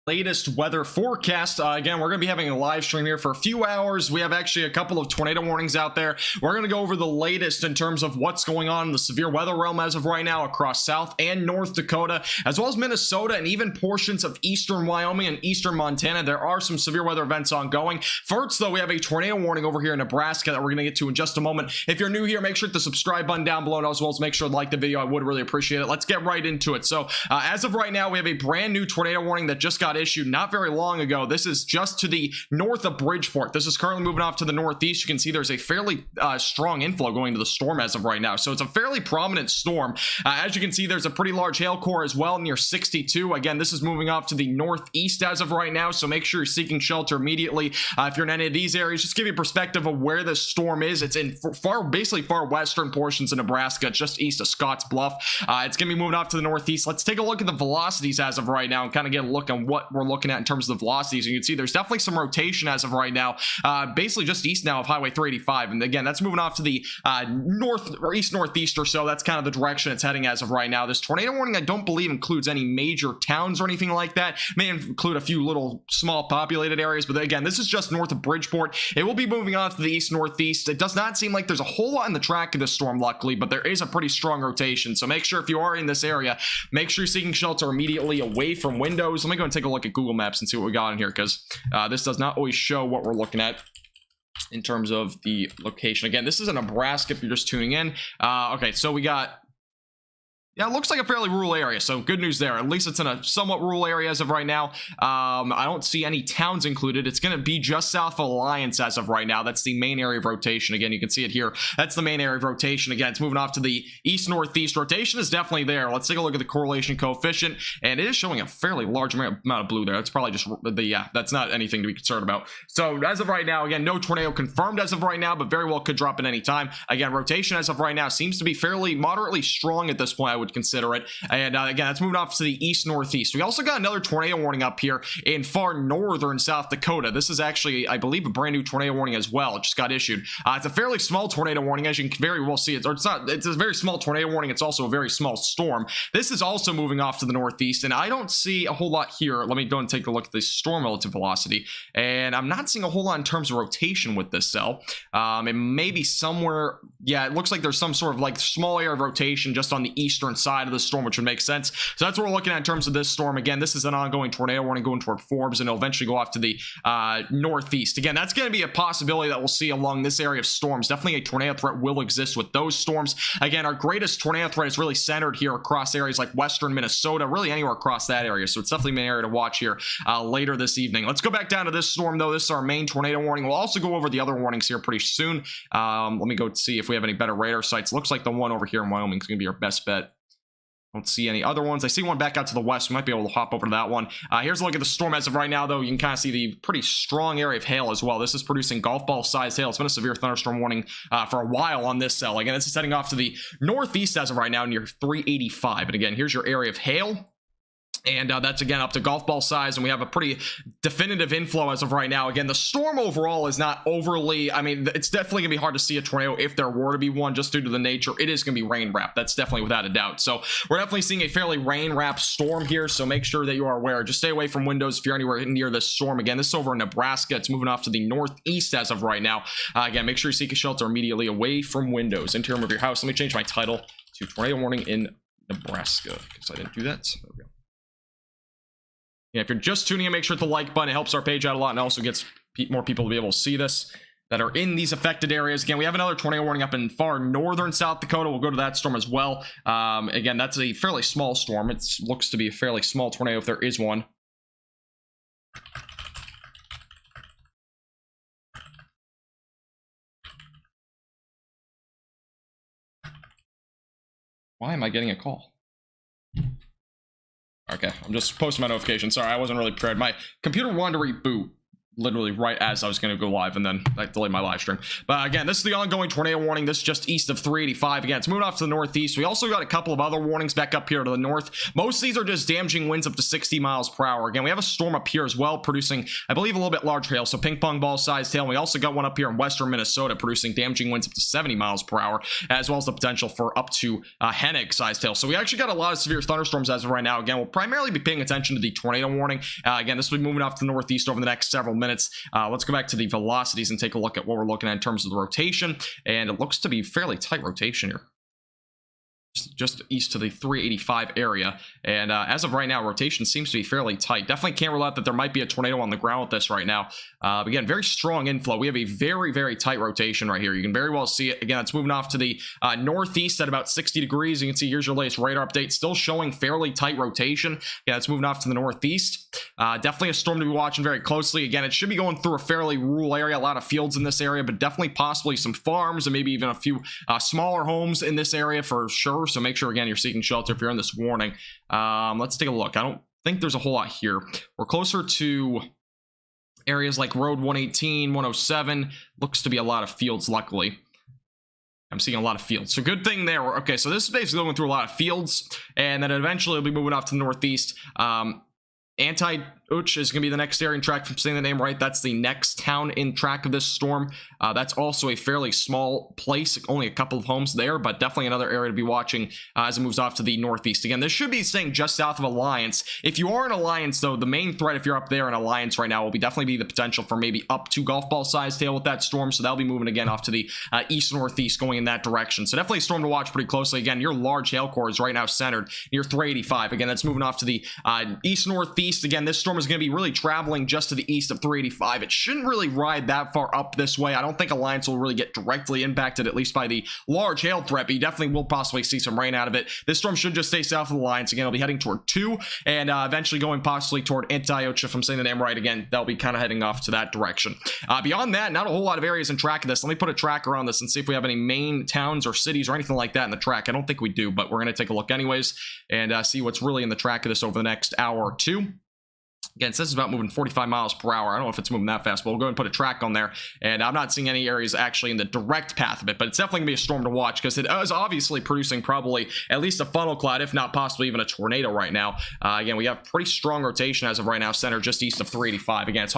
Latest weather forecast. Again, we're going to be having a live stream here for a few hours. We have actually a couple of tornado warnings out there. We're going to go over the latest in terms of what's going on in the severe weather realm as of right now across South and North Dakota, as well as Minnesota and even portions of eastern Wyoming and eastern Montana. There are some severe weather events ongoing. First, though, we have a tornado warning over here in Nebraska that we're going to get to in just a moment. If you're new here, make sure to hit the subscribe button down below, and as well as make sure to like the video. I would really appreciate it. Let's get right into it. So, as of right now, we have a brand new tornado warning that just got issued not very long ago. This is just to the north of Bridgeport. This is currently moving off to the northeast. You can see there's a fairly strong inflow going to the storm as of right now. So it's a fairly prominent storm. As you can see, there's a pretty large hail core as well near 62. Again, this is moving off to the northeast as of right now. So make sure you're seeking shelter immediately. If you're in any of these areas, just give you a perspective of where this storm is. It's in basically far western portions of Nebraska, just east of Scotts Bluff. It's going to be moving off to the northeast. Let's take a look at the velocities as of right now and kind of get a look on what we're looking at in terms of the velocities. You can see there's definitely some rotation as of right now, basically just east now of Highway 385. And again, that's moving off to the north or east northeast or so. That's kind of the direction it's heading as of right now. This tornado warning, I don't believe, includes any major towns or anything like that. May include a few little small populated areas, but again, this is just north of Bridgeport. It will be moving off to the east northeast. It does not seem like there's a whole lot in the track of this storm, luckily, but there is a pretty strong rotation. So make sure if you are in this area, make sure you're seeking shelter immediately away from windows. Let me go and take a look at Google Maps and see what we got in here, because this does not always show what we're looking at in terms of the location. Again, this is in Nebraska if you're just tuning in. Okay, so we got, yeah, it looks like a fairly rural area, so good news there. At least it's in a somewhat rural area as of right now. I don't see any towns included. It's going to be just south of Alliance as of right now. That's the main area of rotation. Again, you can see it here. That's the main area of rotation. Again, it's moving off to the east-northeast. Rotation is definitely there. Let's take a look at the correlation coefficient, and it is showing a fairly large amount of blue there. That's probably just yeah, that's not anything to be concerned about. So as of right now, again, no tornado confirmed as of right now, but very well could drop at any time. Again, rotation as of right now seems to be fairly moderately strong at this point, I would consider it. And again, that's moving off to the east northeast. We also got another tornado warning up here in far northern South Dakota. This is actually, I believe, a brand new tornado warning as well. It just got issued. It's a fairly small tornado warning, as you can very well see. It's a very small tornado warning. It's also a very small storm. This is also moving off to the northeast, and I don't see a whole lot here. Let me go and take a look at the storm relative velocity, and I'm not seeing a whole lot in terms of rotation with this cell. It may be somewhere, yeah, it looks like there's some sort of like small area of rotation just on the eastern side of the storm, which would make sense. So that's what we're looking at in terms of this storm. Again, this is an ongoing tornado warning going toward Forbes, and it'll eventually go off to the northeast. Again, that's going to be a possibility that we'll see along this area of storms. Definitely a tornado threat will exist with those storms. Again, our greatest tornado threat is really centered here across areas like western Minnesota, really anywhere across that area. So it's definitely an area to watch here later this evening. Let's go back down to this storm, though. This is our main tornado warning. We'll also go over the other warnings here pretty soon. Let me go see if we have any better radar sites. Looks like the one over here in Wyoming is going to be our best bet. Don't see any other ones. I see one back out to the west. We might be able to hop over to that one. Here's a look at the storm as of right now, though. You can kind of see the pretty strong area of hail as well. This is producing golf ball sized hail. It's been a severe thunderstorm warning for a while on this cell. Again, this is heading off to the northeast as of right now near 385. And again, here's your area of hail. And that's, again, up to golf ball size, and we have a pretty definitive inflow as of right now. Again, the storm overall is not overly, I mean, it's definitely going to be hard to see a tornado if there were to be one, just due to the nature. It is going to be rain-wrapped. That's definitely without a doubt. So we're definitely seeing a fairly rain-wrapped storm here, so make sure that you are aware. Just stay away from windows if you're anywhere near this storm. Again, this is over in Nebraska. It's moving off to the northeast as of right now. Again, make sure you seek a shelter immediately away from windows. Interior room of your house. Let me change my title to Tornado Warning in Nebraska, because I didn't do that. So there we go. Yeah, if you're just tuning in, make sure to hit the like button. It helps our page out a lot and also gets more people to be able to see this that are in these affected areas. Again, we have another tornado warning up in far northern South Dakota. We'll go to that storm as well. Again, that's a fairly small storm. It looks to be a fairly small tornado if there is one. Why am I getting a call? Okay, I'm just posting my notification. Sorry, I wasn't really prepared. My computer wanted to reboot literally right as I was going to go live, and then I delayed my live stream. But again, this is the ongoing tornado warning. This is just east of 385. Again, it's moving off to the northeast. We also got a couple of other warnings back up here to the north. Most of these are just damaging winds up to 60 miles per hour. Again, we have a storm up here as well, producing, I believe, a little bit large hail, so ping pong ball sized hail. And we also got one up here in western Minnesota, producing damaging winds up to 70 miles per hour, as well as the potential for up to Hennig sized hail. So we actually got a lot of severe thunderstorms as of right now. Again, we'll primarily be paying attention to the tornado warning. Again, this will be moving off to the northeast over the next several minutes. Let's go back to the velocities and take a look at what we're looking at in terms of the rotation, and it looks to be fairly tight rotation here, just east to the 385 area. And as of right now, rotation seems to be fairly tight. Definitely can't rule out that there might be a tornado on the ground with this right now. Again, very strong inflow. We have a very, very tight rotation right here. You can very well see it. Again, it's moving off to the northeast at about 60 degrees. You can see here's your latest radar update, still showing fairly tight rotation. Yeah, it's moving off to the northeast. Definitely a storm to be watching very closely. Again, it should be going through a fairly rural area, a lot of fields in this area, but definitely possibly some farms and maybe even a few smaller homes in this area for sure. So make sure, again, you're seeking shelter if you're in this warning. Let's take a look. I don't think there's a whole lot here. We're closer to areas like Road 118, 107. Looks to be a lot of fields, luckily. I'm seeing a lot of fields. So good thing there. Okay, so this is basically going through a lot of fields, and then eventually it'll be moving off to the northeast. Anti-Uch is going to be the next area in track, from saying the name right. That's the next town in track of this storm. That's also a fairly small place, only a couple of homes there, but definitely another area to be watching as it moves off to the northeast. Again, this should be staying just south of Alliance. If you are in Alliance, though, the main threat, if you're up there in Alliance right now, will definitely be the potential for maybe up to golf ball sized hail with that storm. So that'll be moving again off to the east northeast, going in that direction. So definitely a storm to watch pretty closely. Again, your large hail core is right now centered near 385. Again, that's moving off to the east northeast. Again, this storm is going to be really traveling just to the east of 385. It shouldn't really ride that far up this way. I don't think Alliance will really get directly impacted, at least by the large hail threat, but you definitely will possibly see some rain out of it. This storm should just stay south of Alliance. Again, it'll be heading toward 2 and eventually going possibly toward Antioch, if I'm saying the name right. Again, that'll be kind of heading off to that direction. Beyond that, not a whole lot of areas in track of this. Let me put a tracker on this and see if we have any main towns or cities or anything like that in the track. I don't think we do, but we're going to take a look anyways and see what's really in the track of this over the next hour or two. Again, it says it's about moving 45 miles per hour. I don't know if it's moving that fast, but we'll go and put a track on there. And I'm not seeing any areas actually in the direct path of it, but it's definitely going to be a storm to watch because it is obviously producing probably at least a funnel cloud, if not possibly even a tornado right now. Again, we have pretty strong rotation as of right now, centered just east of 385. Again,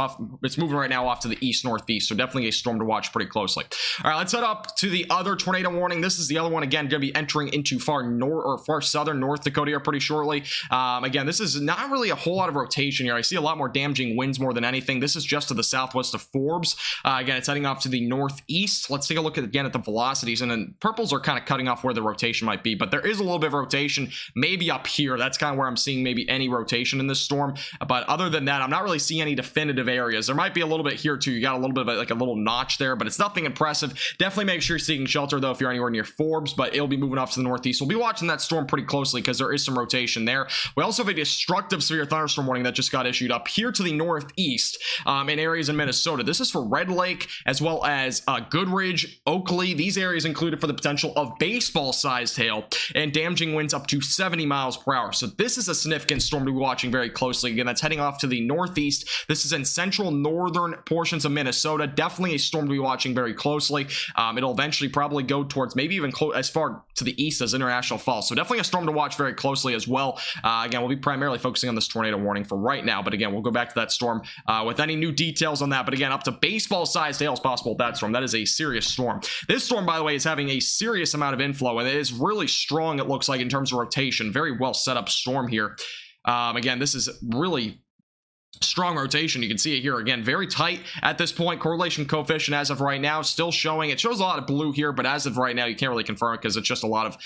it's moving right now off to the east-northeast, so definitely a storm to watch pretty closely. All right, let's head up to the other tornado warning. This is the other one, again, going to be entering into far north or far southern North Dakota here pretty shortly. Again, this is not really a whole lot of rotation here. I see a lot more damaging winds more than anything. This is just to the southwest of Forbes. Again, it's heading off to the northeast. Let's take a look again at the velocities, and then purples are kind of cutting off where the rotation might be, but there is a little bit of rotation maybe up here. That's kind of where I'm seeing maybe any rotation in this storm, but other than that, I'm not really seeing any definitive areas. There might be a little bit here too. You got a little bit of like a little notch there, but it's nothing impressive. Definitely make sure you're seeking shelter though if you're anywhere near Forbes, but it'll be moving off to the northeast. We'll be watching that storm pretty closely because there is some rotation there. We also have a destructive severe thunderstorm warning that just got issued up here to the northeast in areas in Minnesota. This is for Red Lake as well as Goodridge, Oakley. These areas included for the potential of baseball-sized hail and damaging winds up to 70 miles per hour. So this is a significant storm to be watching very closely. Again, that's heading off to the northeast. This is in central northern portions of Minnesota. Definitely a storm to be watching very closely. It'll eventually probably go towards maybe even as far to the east as International Falls. So definitely a storm to watch very closely as well. Again, we'll be primarily focusing on this tornado warning for right now, but again, we'll go back to that storm with any new details on that. But again, up to baseball-sized hail is possible with that storm. That is a serious storm. This storm, by the way, is having a serious amount of inflow, and it is really strong, it looks like, in terms of rotation. Very well set up storm here. Again, this is really strong rotation. You can see it here again, very tight at this point. Correlation coefficient as of right now still showing, it shows a lot of blue here, but as of right now you can't really confirm it because it's just a lot of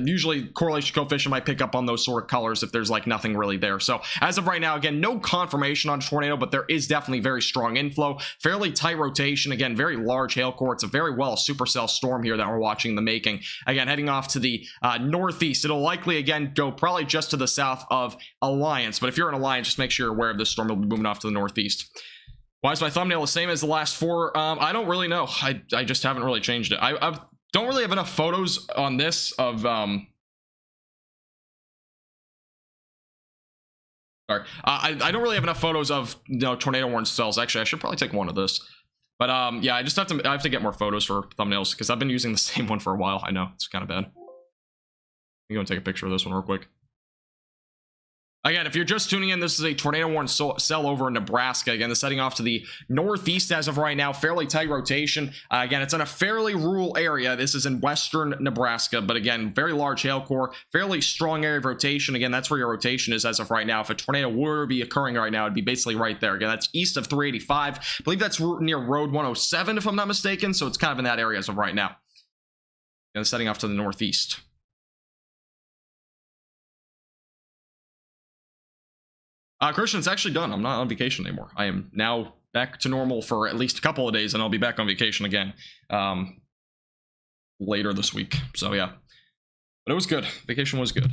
usually correlation coefficient might pick up on those sort of colors if there's like nothing really there. So as of right now, again, no confirmation on tornado, but there is definitely very strong inflow, fairly tight rotation. Again, very large hail core. It's a very well supercell storm here that we're watching in the making. Again, heading off to the northeast. It'll likely again go probably just to the south of Alliance, but if you're in Alliance, just make sure you're aware of this storm. Will be moving off to the northeast. Why is my thumbnail the same as the last four? I don't really know. I just haven't really changed it. I don't really have enough photos on this of Sorry. I don't really have enough photos of, you know, tornado warning cells. Actually, I should probably take one of this. But yeah, I have to get more photos for thumbnails because I've been using the same one for a while. I know it's kind of bad. I'm going to take a picture of this one real quick. Again, if you're just tuning in, this is a tornado warning cell over in Nebraska. Again, it's heading off to the northeast as of right now. Fairly tight rotation. Again, it's in a fairly rural area. This is in western Nebraska, but again, very large hail core, fairly strong area of rotation. Again, that's where your rotation is as of right now. If a tornado were to be occurring right now, it'd be basically right there. Again, that's east of 385. I believe that's near Road 107, if I'm not mistaken. So it's kind of in that area as of right now. And it's heading off to the northeast. Christian, it's actually done. I'm not on vacation anymore. I am now back to normal for at least a couple of days, and I'll be back on vacation again later this week. So yeah, but it was good. Vacation was good.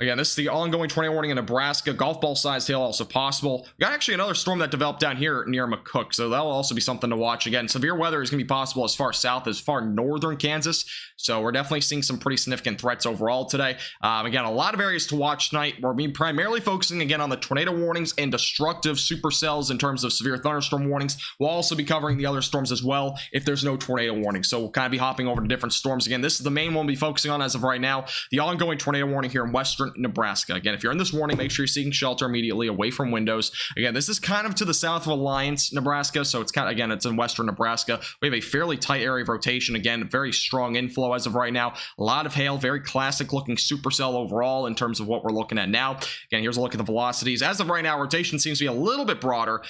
Again, this is the ongoing tornado warning in Nebraska. Golf ball sized hail also possible. We got actually another storm that developed down here near McCook, so that'll also be something to watch. Again, severe weather is going to be possible as far south as far northern Kansas, so we're definitely seeing some pretty significant threats overall today. Again, a lot of areas to watch tonight. We're being primarily focusing again on the tornado warnings and destructive supercells in terms of severe thunderstorm warnings. We'll also be covering the other storms as well if there's no tornado warning. So we'll kind of be hopping over to different storms. Again, this is the main one we'll be focusing on as of right now, the ongoing tornado warning here in western Nebraska. Again, if you're in this warning, make sure you're seeking shelter immediately away from windows. Again, this is kind of to the south of Alliance, Nebraska, so it's kind of, again, it's in western Nebraska. We have a fairly tight area of rotation. Again, very strong inflow as of right now. A lot of hail, very classic looking supercell overall in terms of what we're looking at now. Again, here's a look at the velocities. As of right now, rotation seems to be a little bit broader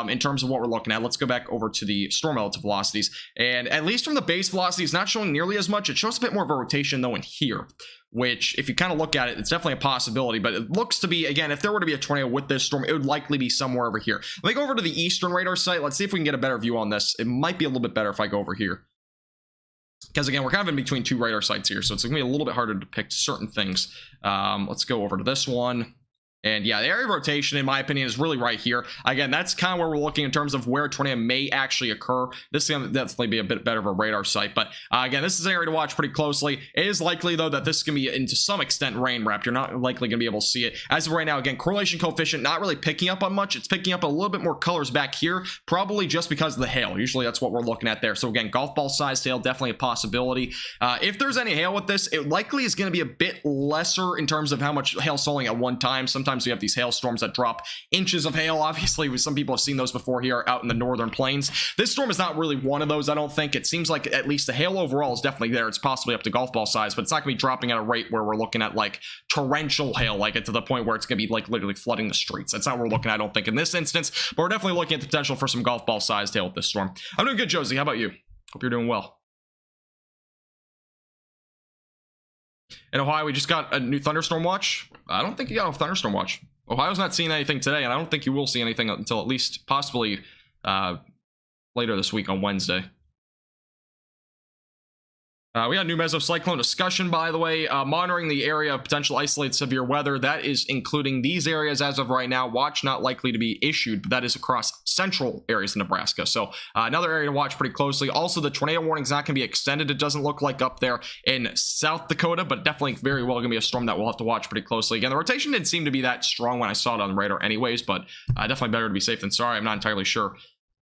in terms of what we're looking at. Let's go back over to the storm relative velocities. And at least from the base velocity, it's not showing nearly as much. It shows a bit more of a rotation though in here, which if you kind of look at it, it's definitely a possibility, but it looks to be, again, if there were to be a tornado with this storm, it would likely be somewhere over here. Let me go over to the eastern radar site. Let's see if we can get a better view on this. It might be a little bit better if I go over here, because again, we're kind of in between two radar sites here, so it's gonna be a little bit harder to depict certain things. Let's go over to this one. And yeah, the area of rotation, in my opinion, is really right here. Again, that's kind of where we're looking in terms of where a tornado may actually occur. This is going to definitely be a bit better of a radar site. But again, this is an area to watch pretty closely. It is likely, though, that this is going to be, to some extent, rain wrapped. You're not likely going to be able to see it. As of right now, again, correlation coefficient not really picking up on much. It's picking up a little bit more colors back here, probably just because of the hail. Usually that's what we're looking at there. So again, golf ball sized hail, definitely a possibility. If there's any hail with this, it likely is going to be a bit lesser in terms of how much hail falling at one time. Sometimes we have these hailstorms that drop inches of hail. Obviously, some people have seen those before here out in the northern plains. This storm is not really one of those, I don't think. It seems like at least the hail overall is definitely there. It's possibly up to golf ball size, but it's not going to be dropping at a rate where we're looking at like torrential hail, like it to the point where it's going to be like literally flooding the streets. That's not what we're looking at, I don't think, in this instance, but we're definitely looking at the potential for some golf ball sized hail with this storm. I'm doing good, Josie. How about you? Hope you're doing well. In Ohio, we just got a new thunderstorm watch. I don't think you got a thunderstorm watch. Ohio's not seeing anything today, and I don't think you will see anything until at least possibly later this week on Wednesday. We got a new mesocyclone discussion, by the way, monitoring the area of potential isolated severe weather. That is including these areas as of right now. Watch not likely to be issued, but that is across central areas of Nebraska. So another area to watch pretty closely. Also, the tornado warning is not going to be extended. It doesn't look like up there in South Dakota, but definitely very well going to be a storm that we'll have to watch pretty closely. Again, the rotation didn't seem to be that strong when I saw it on the radar anyways, but definitely better to be safe than sorry. I'm not entirely sure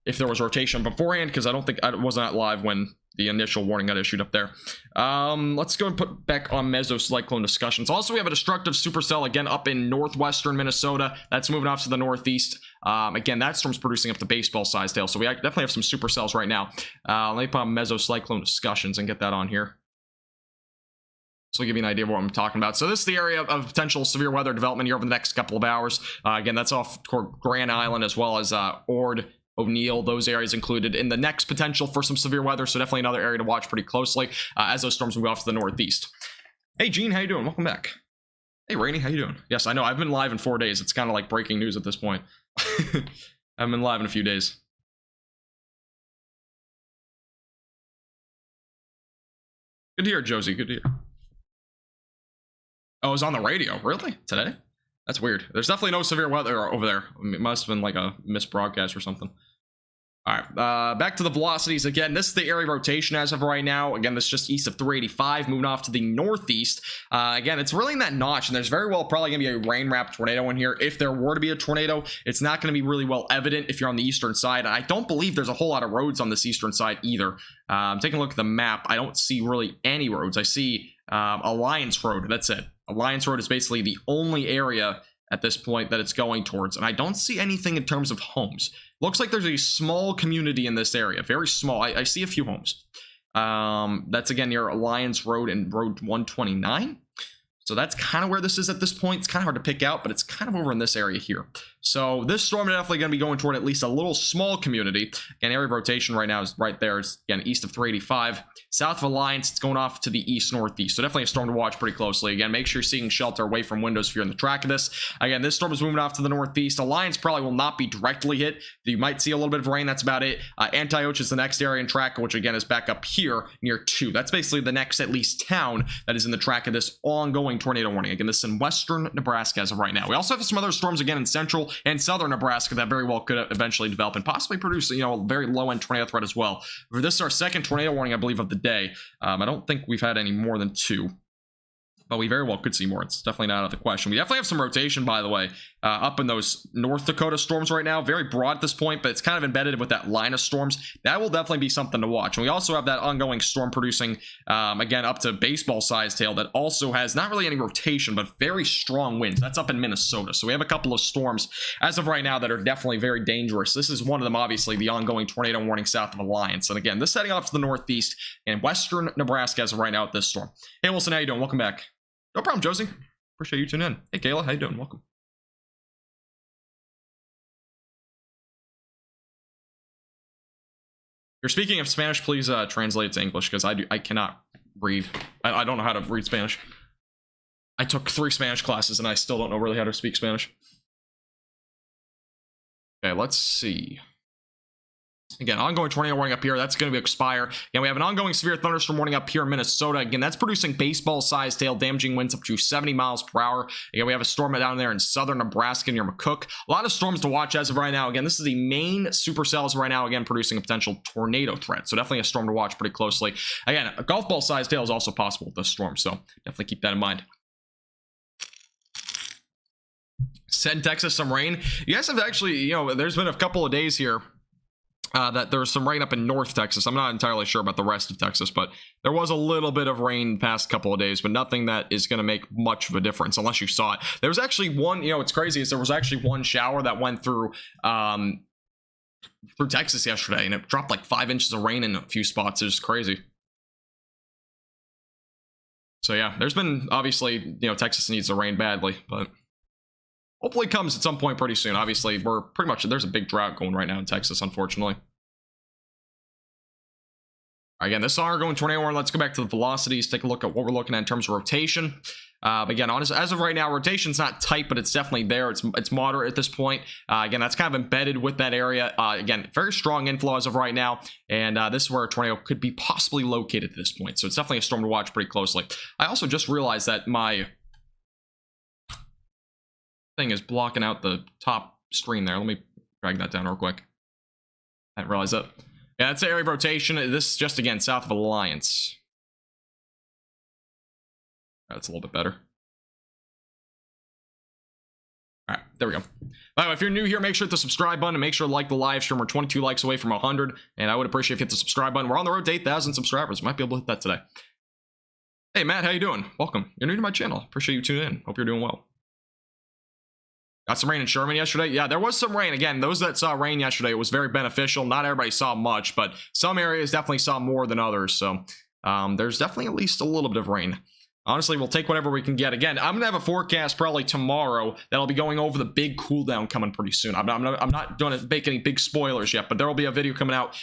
if there was rotation beforehand, because I don't think I was not live when the initial warning got issued up there. Let's go and put back on mesocyclone discussions. Also, we have a destructive supercell again up in northwestern Minnesota. That's moving off to the northeast. Again, that storm's producing up to baseball-sized hail, so we definitely have some supercells right now. Let me put on mesocyclone discussions and get that on here. So I'll give you an idea of what I'm talking about. So this is the area of potential severe weather development here over the next couple of hours. Again, that's off Grand Island as well as Ord, O'Neill, those areas included in the next potential for some severe weather. So definitely another area to watch pretty closely as those storms move off to the northeast. Hey, Gene, how you doing? Welcome back. Hey, Rainey, how you doing? Yes, I know. I've been live in 4 days. It's kind of like breaking news at this point. I haven't been live in a few days. Good to hear, Josie. Good to hear. Oh, it was on the radio. Really? Today? That's weird. There's definitely no severe weather over there. It must have been like a missed broadcast or something. All right, back to the velocities again. This is the area rotation as of right now. Again, this is just east of 385, moving off to the northeast. Again, it's really in that notch, and there's very well probably going to be a rain-wrapped tornado in here. If there were to be a tornado, it's not going to be really well evident if you're on the eastern side. And I don't believe there's a whole lot of roads on this eastern side either. Taking a look at the map, I don't see really any roads. I see Alliance Road. That's it. Alliance Road is basically the only area at this point that it's going towards, and I don't see anything in terms of homes. Looks like there's a small community in this area, very small. I see a few homes. That's again near Alliance Road and Road 129. So that's kind of where this is at this point. It's kind of hard to pick out, but it's kind of over in this area here. So this storm is definitely going to be going toward at least a little small community. And area of rotation right now is right there. It's again east of 385. South of Alliance, it's going off to the east-northeast. So definitely a storm to watch pretty closely. Again, make sure you're seeing shelter away from windows if you're in the track of this. Again, this storm is moving off to the northeast. Alliance probably will not be directly hit. You might see a little bit of rain. That's about it. Antioch is the next area in track, which again is back up here near 2. That's basically the next, at least, town that is in the track of this ongoing tornado warning. Again, this is in western Nebraska as of right now. We also have some other storms again in central and southern Nebraska that very well could eventually develop and possibly produce, you know, a very low-end tornado threat as well. This is our second tornado warning, I believe, of the day. I don't think we've had any more than 2, but we very well could see more. It's definitely not out of the question. We definitely have some rotation, by the way, up in those North Dakota storms right now. Very broad at this point, but it's kind of embedded with that line of storms. That will definitely be something to watch. And we also have that ongoing storm producing, again, up to baseball size tail that also has not really any rotation, but very strong winds. That's up in Minnesota. So we have a couple of storms as of right now that are definitely very dangerous. This is one of them, obviously, the ongoing tornado warning south of Alliance. And again, this is heading off to the northeast and western Nebraska as of right now at this storm. Hey, Wilson, how you doing? Welcome back. No problem, Josie. Appreciate you tuning in. Hey, Kayla, how you doing? Welcome. If you're speaking of Spanish, please translate it to English, because I cannot read. I don't know how to read Spanish. I took 3 Spanish classes, and I still don't know really how to speak Spanish. Okay, let's see. Again, ongoing tornado warning up here. That's going to expire. Again, we have an ongoing severe thunderstorm warning up here in Minnesota. Again, that's producing baseball-sized hail, damaging winds up to 70 miles per hour. Again, we have a storm down there in southern Nebraska near McCook. A lot of storms to watch as of right now. Again, this is the main supercells right now, again, producing a potential tornado threat. So definitely a storm to watch pretty closely. Again, a golf ball-sized hail is also possible with this storm, so definitely keep that in mind. Send Texas some rain. You guys have actually, you know, there's been a couple of days here that there's some rain up in North Texas. I'm not entirely sure about the rest of Texas, but there was a little bit of rain the past couple of days, but nothing that is going to make much of a difference unless you saw it. There was actually one, you know, what's crazy is there was actually one shower that went through Texas yesterday, and it dropped like 5 inches of rain in a few spots. It was crazy. So yeah, there's been, obviously, you know, Texas needs the rain badly, but hopefully it comes at some point pretty soon. Obviously, we're pretty much, there's a big drought going right now in Texas, unfortunately. Again, this is our ongoing tornado warning. Let's go back to the velocities, take a look at what we're looking at in terms of rotation. Again, honestly, as of right now, rotation's not tight, but it's definitely there. It's moderate at this point. Again, that's kind of embedded with that area. Again, very strong inflow as of right now, and this is where a tornado could be possibly located at this point. So it's definitely a storm to watch pretty closely. I also just realized that my thing is blocking out the top screen there. Let me drag that down real quick. I didn't realize that. Yeah, that's the area of rotation. This is just, again, south of Alliance. That's a little bit better. All right, there we go. By the way, if you're new here, make sure to hit the subscribe button and make sure to like the live stream. We're 22 likes away from 100, and I would appreciate if you hit the subscribe button. We're on the road to 8,000 subscribers. Might be able to hit that today. Hey, Matt, how you doing? Welcome. You're new to my channel. Appreciate you tuning in. Hope you're doing well. Got some rain in Sherman yesterday. Yeah, there was some rain. Again, those that saw rain yesterday, it was very beneficial. Not everybody saw much, but some areas definitely saw more than others. So there's definitely at least a little bit of rain. Honestly, we'll take whatever we can get. Again, I'm gonna have a forecast probably tomorrow that'll be going over the big cool down coming pretty soon. I'm not going to make any big spoilers yet, but there will be a video coming out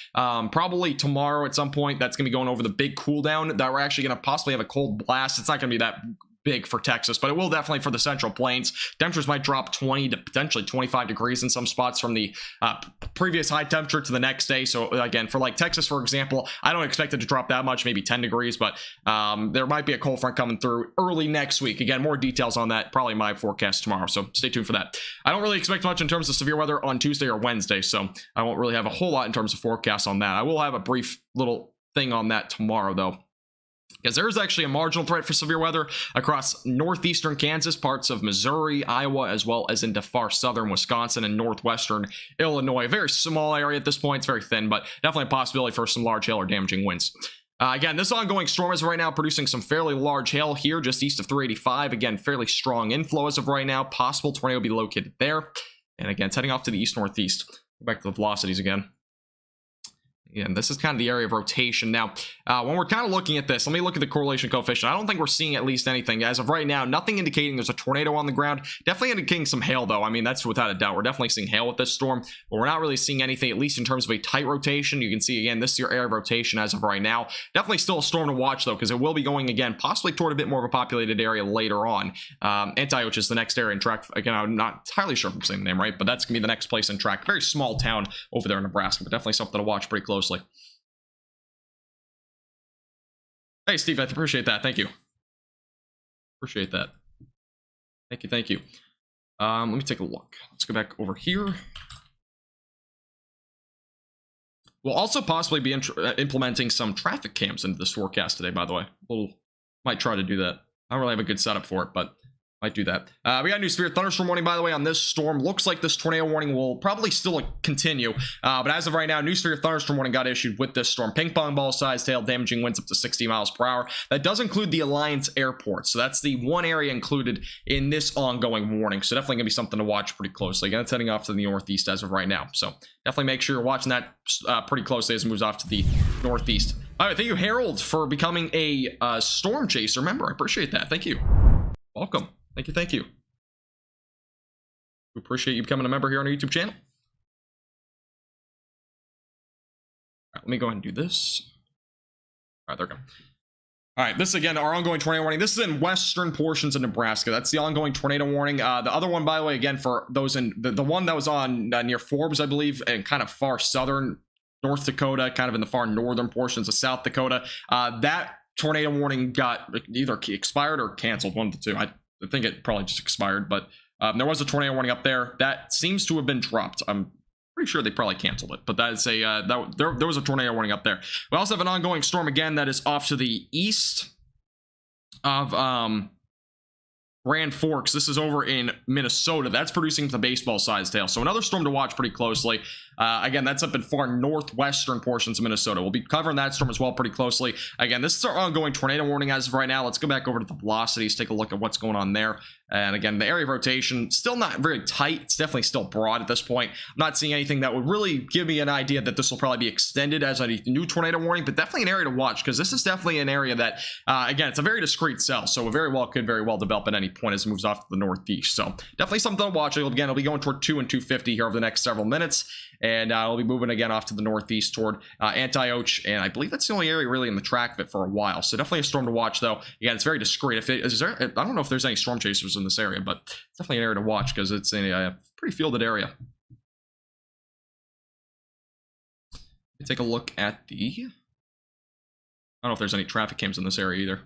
probably tomorrow at some point that's gonna be going over the big cool down that we're actually gonna possibly have a cold blast. It's not gonna be that big for Texas, but it will definitely for the Central Plains. Temperatures might drop 20 to potentially 25 degrees in some spots from the previous high temperature to the next day. So again, for like Texas, for example, I don't expect it to drop that much, maybe 10 degrees, but there might be a cold front coming through early next week. Again, more details on that, probably my forecast tomorrow, so stay tuned for that. I don't really expect much in terms of severe weather on Tuesday or Wednesday, so I won't really have a whole lot in terms of forecasts on that. I will have a brief little thing on that tomorrow, though, because there is actually a marginal threat for severe weather across northeastern Kansas, parts of Missouri, Iowa, as well as into far southern Wisconsin and northwestern Illinois. A very small area at this point. It's very thin, but definitely a possibility for some large hail or damaging winds. Again, this ongoing storm is right now producing some fairly large hail here just east of 385. Again, fairly strong inflow as of right now. Possible tornado will be located there. And again, it's heading off to the east-northeast. Go back to the velocities again. And this is kind of the area of rotation. Now, when we're kind of looking at this, let me look at the correlation coefficient. I don't think we're seeing at least anything. As of right now, nothing indicating there's a tornado on the ground. Definitely indicating some hail, though. I mean, that's without a doubt. We're definitely seeing hail with this storm, but we're not really seeing anything, at least in terms of a tight rotation. You can see, again, this is your area of rotation as of right now. Definitely still a storm to watch, though, because it will be going, again, possibly toward a bit more of a populated area later on. Antioch is the next area in track. Again, I'm not entirely sure if I'm saying the name right, but that's going to be the next place in track. Very small town over there in Nebraska, but definitely something to watch pretty closely. Hey, Steve, I appreciate that. Thank you. Appreciate that. Thank you. Thank you. Let me take a look. Let's go back over here. We'll also possibly be implementing some traffic cams into this forecast today, by the way. Might try to do that. I don't really have a good setup for it, but might do that. We got a new severe thunderstorm warning, by the way, on this storm. Looks like this tornado warning will probably still continue. But as of right now, new severe thunderstorm warning got issued with this storm. Ping pong ball size hail, damaging winds up to 60 miles per hour. That does include the Alliance Airport. So that's the one area included in this ongoing warning. So definitely going to be something to watch pretty closely. Again, it's heading off to the northeast as of right now. So definitely make sure you're watching that pretty closely as it moves off to the northeast. All right, thank you, Harold, for becoming a storm chaser member. I appreciate that. Thank you. Welcome. Thank you, thank you. We appreciate you becoming a member here on our YouTube channel. All right, let me go ahead and do this. All right, there we go. All right, this is, again, our ongoing tornado warning. This is in western portions of Nebraska. That's the ongoing tornado warning. The other one, by the way, again, for those in the one that was on near Forbes, I believe, and kind of far southern North Dakota, kind of in the far northern portions of South Dakota, that tornado warning got either expired or canceled, one of the two. I think it probably just expired, but there was a tornado warning up there that seems to have been dropped. I'm pretty sure they probably canceled it, but that is a there was a tornado warning up there. We also have an ongoing storm again that is off to the east of Grand Forks. This is over in Minnesota. That's producing the baseball-sized hail. So another storm to watch pretty closely. Again, that's up in far northwestern portions of Minnesota. We'll be covering that storm as well pretty closely. Again, this is our ongoing tornado warning as of right now. Let's go back over to the velocities, take a look at what's going on there. And again, the area of rotation, still not very tight. It's definitely still broad at this point. I'm not seeing anything that would really give me an idea that this will probably be extended as a new tornado warning, but definitely an area to watch, because this is definitely an area that, again, it's a very discrete cell, so it could very well develop at any point as it moves off to the northeast. So definitely something to watch. Again, it'll be going toward 2 and 250 here over the next several minutes. And we'll be moving again off to the northeast toward Antioch, and I believe that's the only area really in the track of it for a while. So definitely a storm to watch, though. Again, it's very discreet. I don't know if there's any storm chasers in this area, but it's definitely an area to watch because it's a pretty fielded area. Take a look at the... I don't know if there's any traffic cams in this area either.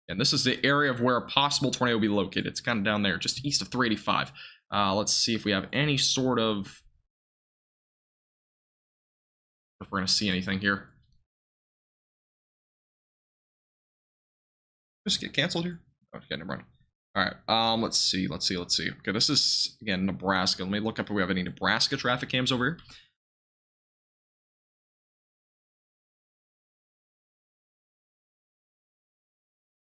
And this is the area of where a possible tornado will be located. It's kind of down there, just east of 385. Let's see if we have any sort of... if we're going to see anything here. Just get canceled here? Okay, never mind. All right, let's see. Okay, this is, again, Nebraska. Let me look up if we have any Nebraska traffic cams over here.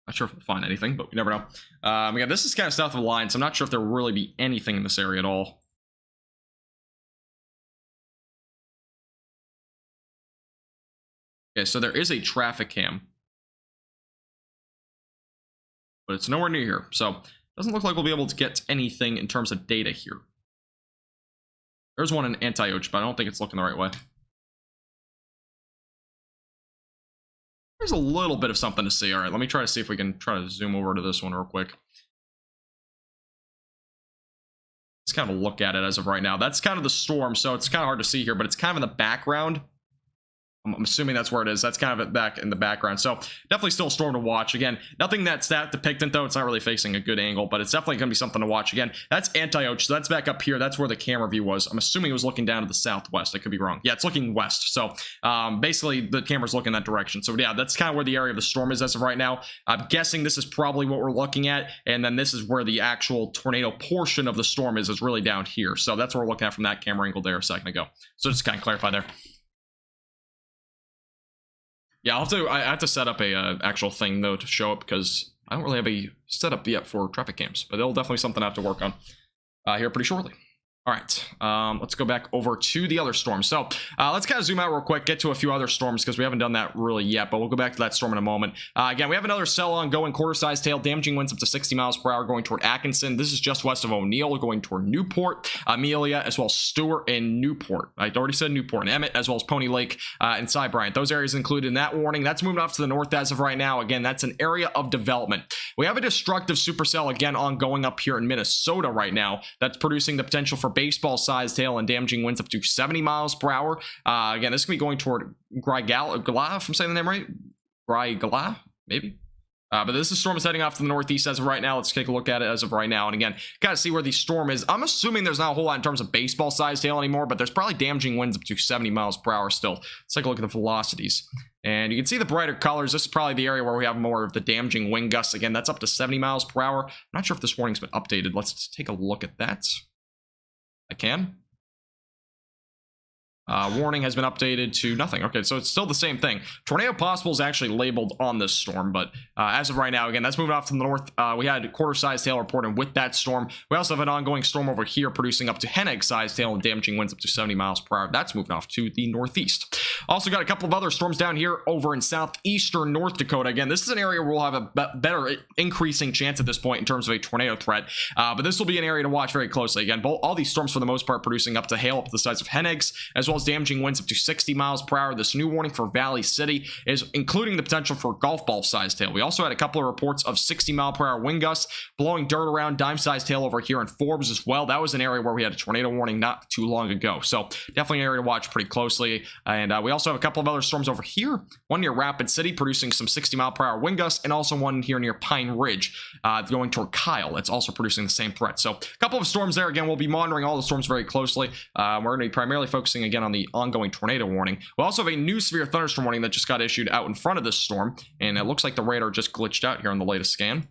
Not sure if we'll find anything, but we never know. Again, this is kind of south of the line, so I'm not sure if there will really be anything in this area at all. Okay, so there is a traffic cam, but it's nowhere near here. So it doesn't look like we'll be able to get anything in terms of data here. There's one in Antioch, but I don't think it's looking the right way. there's a little bit of something to see. All right, let me try to see if we can try to zoom over to this one real quick. Let's kind of look at it as of right now. That's kind of the storm, so it's kind of hard to see here, but it's kind of in the background. I'm assuming that's where it is. That's kind of it back in the background. So definitely still a storm to watch. Again, nothing that's that depictant, though. It's not really facing a good angle, but it's definitely going to be something to watch. Again, that's anti-oach. So that's back up here. That's where the camera view was. I'm assuming it was looking down to the southwest. I could be wrong. Yeah, it's looking west. So basically, the camera's looking that direction. So yeah, that's kind of where the area of the storm is as of right now. I'm guessing this is probably what we're looking at. And then this is where the actual tornado portion of the storm is really down here. So that's what we're looking at from that camera angle there a second ago. So just kind of clarify there. Yeah, I have to set up a actual thing, though, to show it, because I don't really have a setup yet for traffic cams, but it'll definitely something I have to work on here pretty shortly. All right, let's go back over to the other storm. So let's kind of zoom out real quick, get to a few other storms, because we haven't done that really yet, but we'll go back to that storm in a moment. Again, we have another cell ongoing, quarter-sized tail, damaging winds up to 60 miles per hour going toward Atkinson. This is just west of O'Neill, going toward Newport, Amelia, as well as Stewart and Newport. I already said Newport and Emmett, as well as Pony Lake and Cy Bryant. Those areas included in that warning. That's moving off to the north as of right now. Again, that's an area of development. We have a destructive supercell, again, ongoing up here in Minnesota right now. That's producing the potential for baseball-sized hail and damaging winds up to 70 miles per hour. Again, this is going to be going toward Grygala, if I'm saying the name right. Grygala, maybe. But this storm is heading off to the northeast as of right now. Let's take a look at it as of right now. And again, got to see where the storm is. I'm assuming there's not a whole lot in terms of baseball-sized hail anymore, but there's probably damaging winds up to 70 miles per hour still. Let's take a look at the velocities. And you can see the brighter colors. This is probably the area where we have more of the damaging wind gusts. Again, that's up to 70 miles per hour. I'm not sure if this warning's been updated. Let's take a look at that. I can. Warning has been updated to nothing. Okay, so it's still the same thing. Tornado possible is actually labeled on this storm, but as of right now, again, that's moving off to the north. We had quarter-sized hail reported with that storm. We also have an ongoing storm over here producing up to hen egg-sized hail and damaging winds up to 70 miles per hour. That's moving off to the northeast. Also got a couple of other storms down here over in southeastern North Dakota. Again, this is an area where we'll have a better increasing chance at this point in terms of a tornado threat, but this will be an area to watch very closely. Again, all these storms for the most part producing up to hail up to the size of hen eggs, as well as damaging winds up to 60 miles per hour. This new warning for Valley City is including the potential for golf ball sized hail. We also had a couple of reports of 60 mile per hour wind gusts blowing dirt around, dime sized hail over here in Forbes as well. That was an area where we had a tornado warning not too long ago, so definitely an area to watch pretty closely. And we also have a couple of other storms over here, one near Rapid City producing some 60 mile per hour wind gusts, and also one here near Pine Ridge going toward Kyle. It's also producing the same threat. So a couple of storms there. Again, we'll be monitoring all the storms very closely. We're going to be primarily focusing again on the ongoing tornado warning. We also have a new severe thunderstorm warning that just got issued out in front of this storm, and it looks like the radar just glitched out here on the latest scan.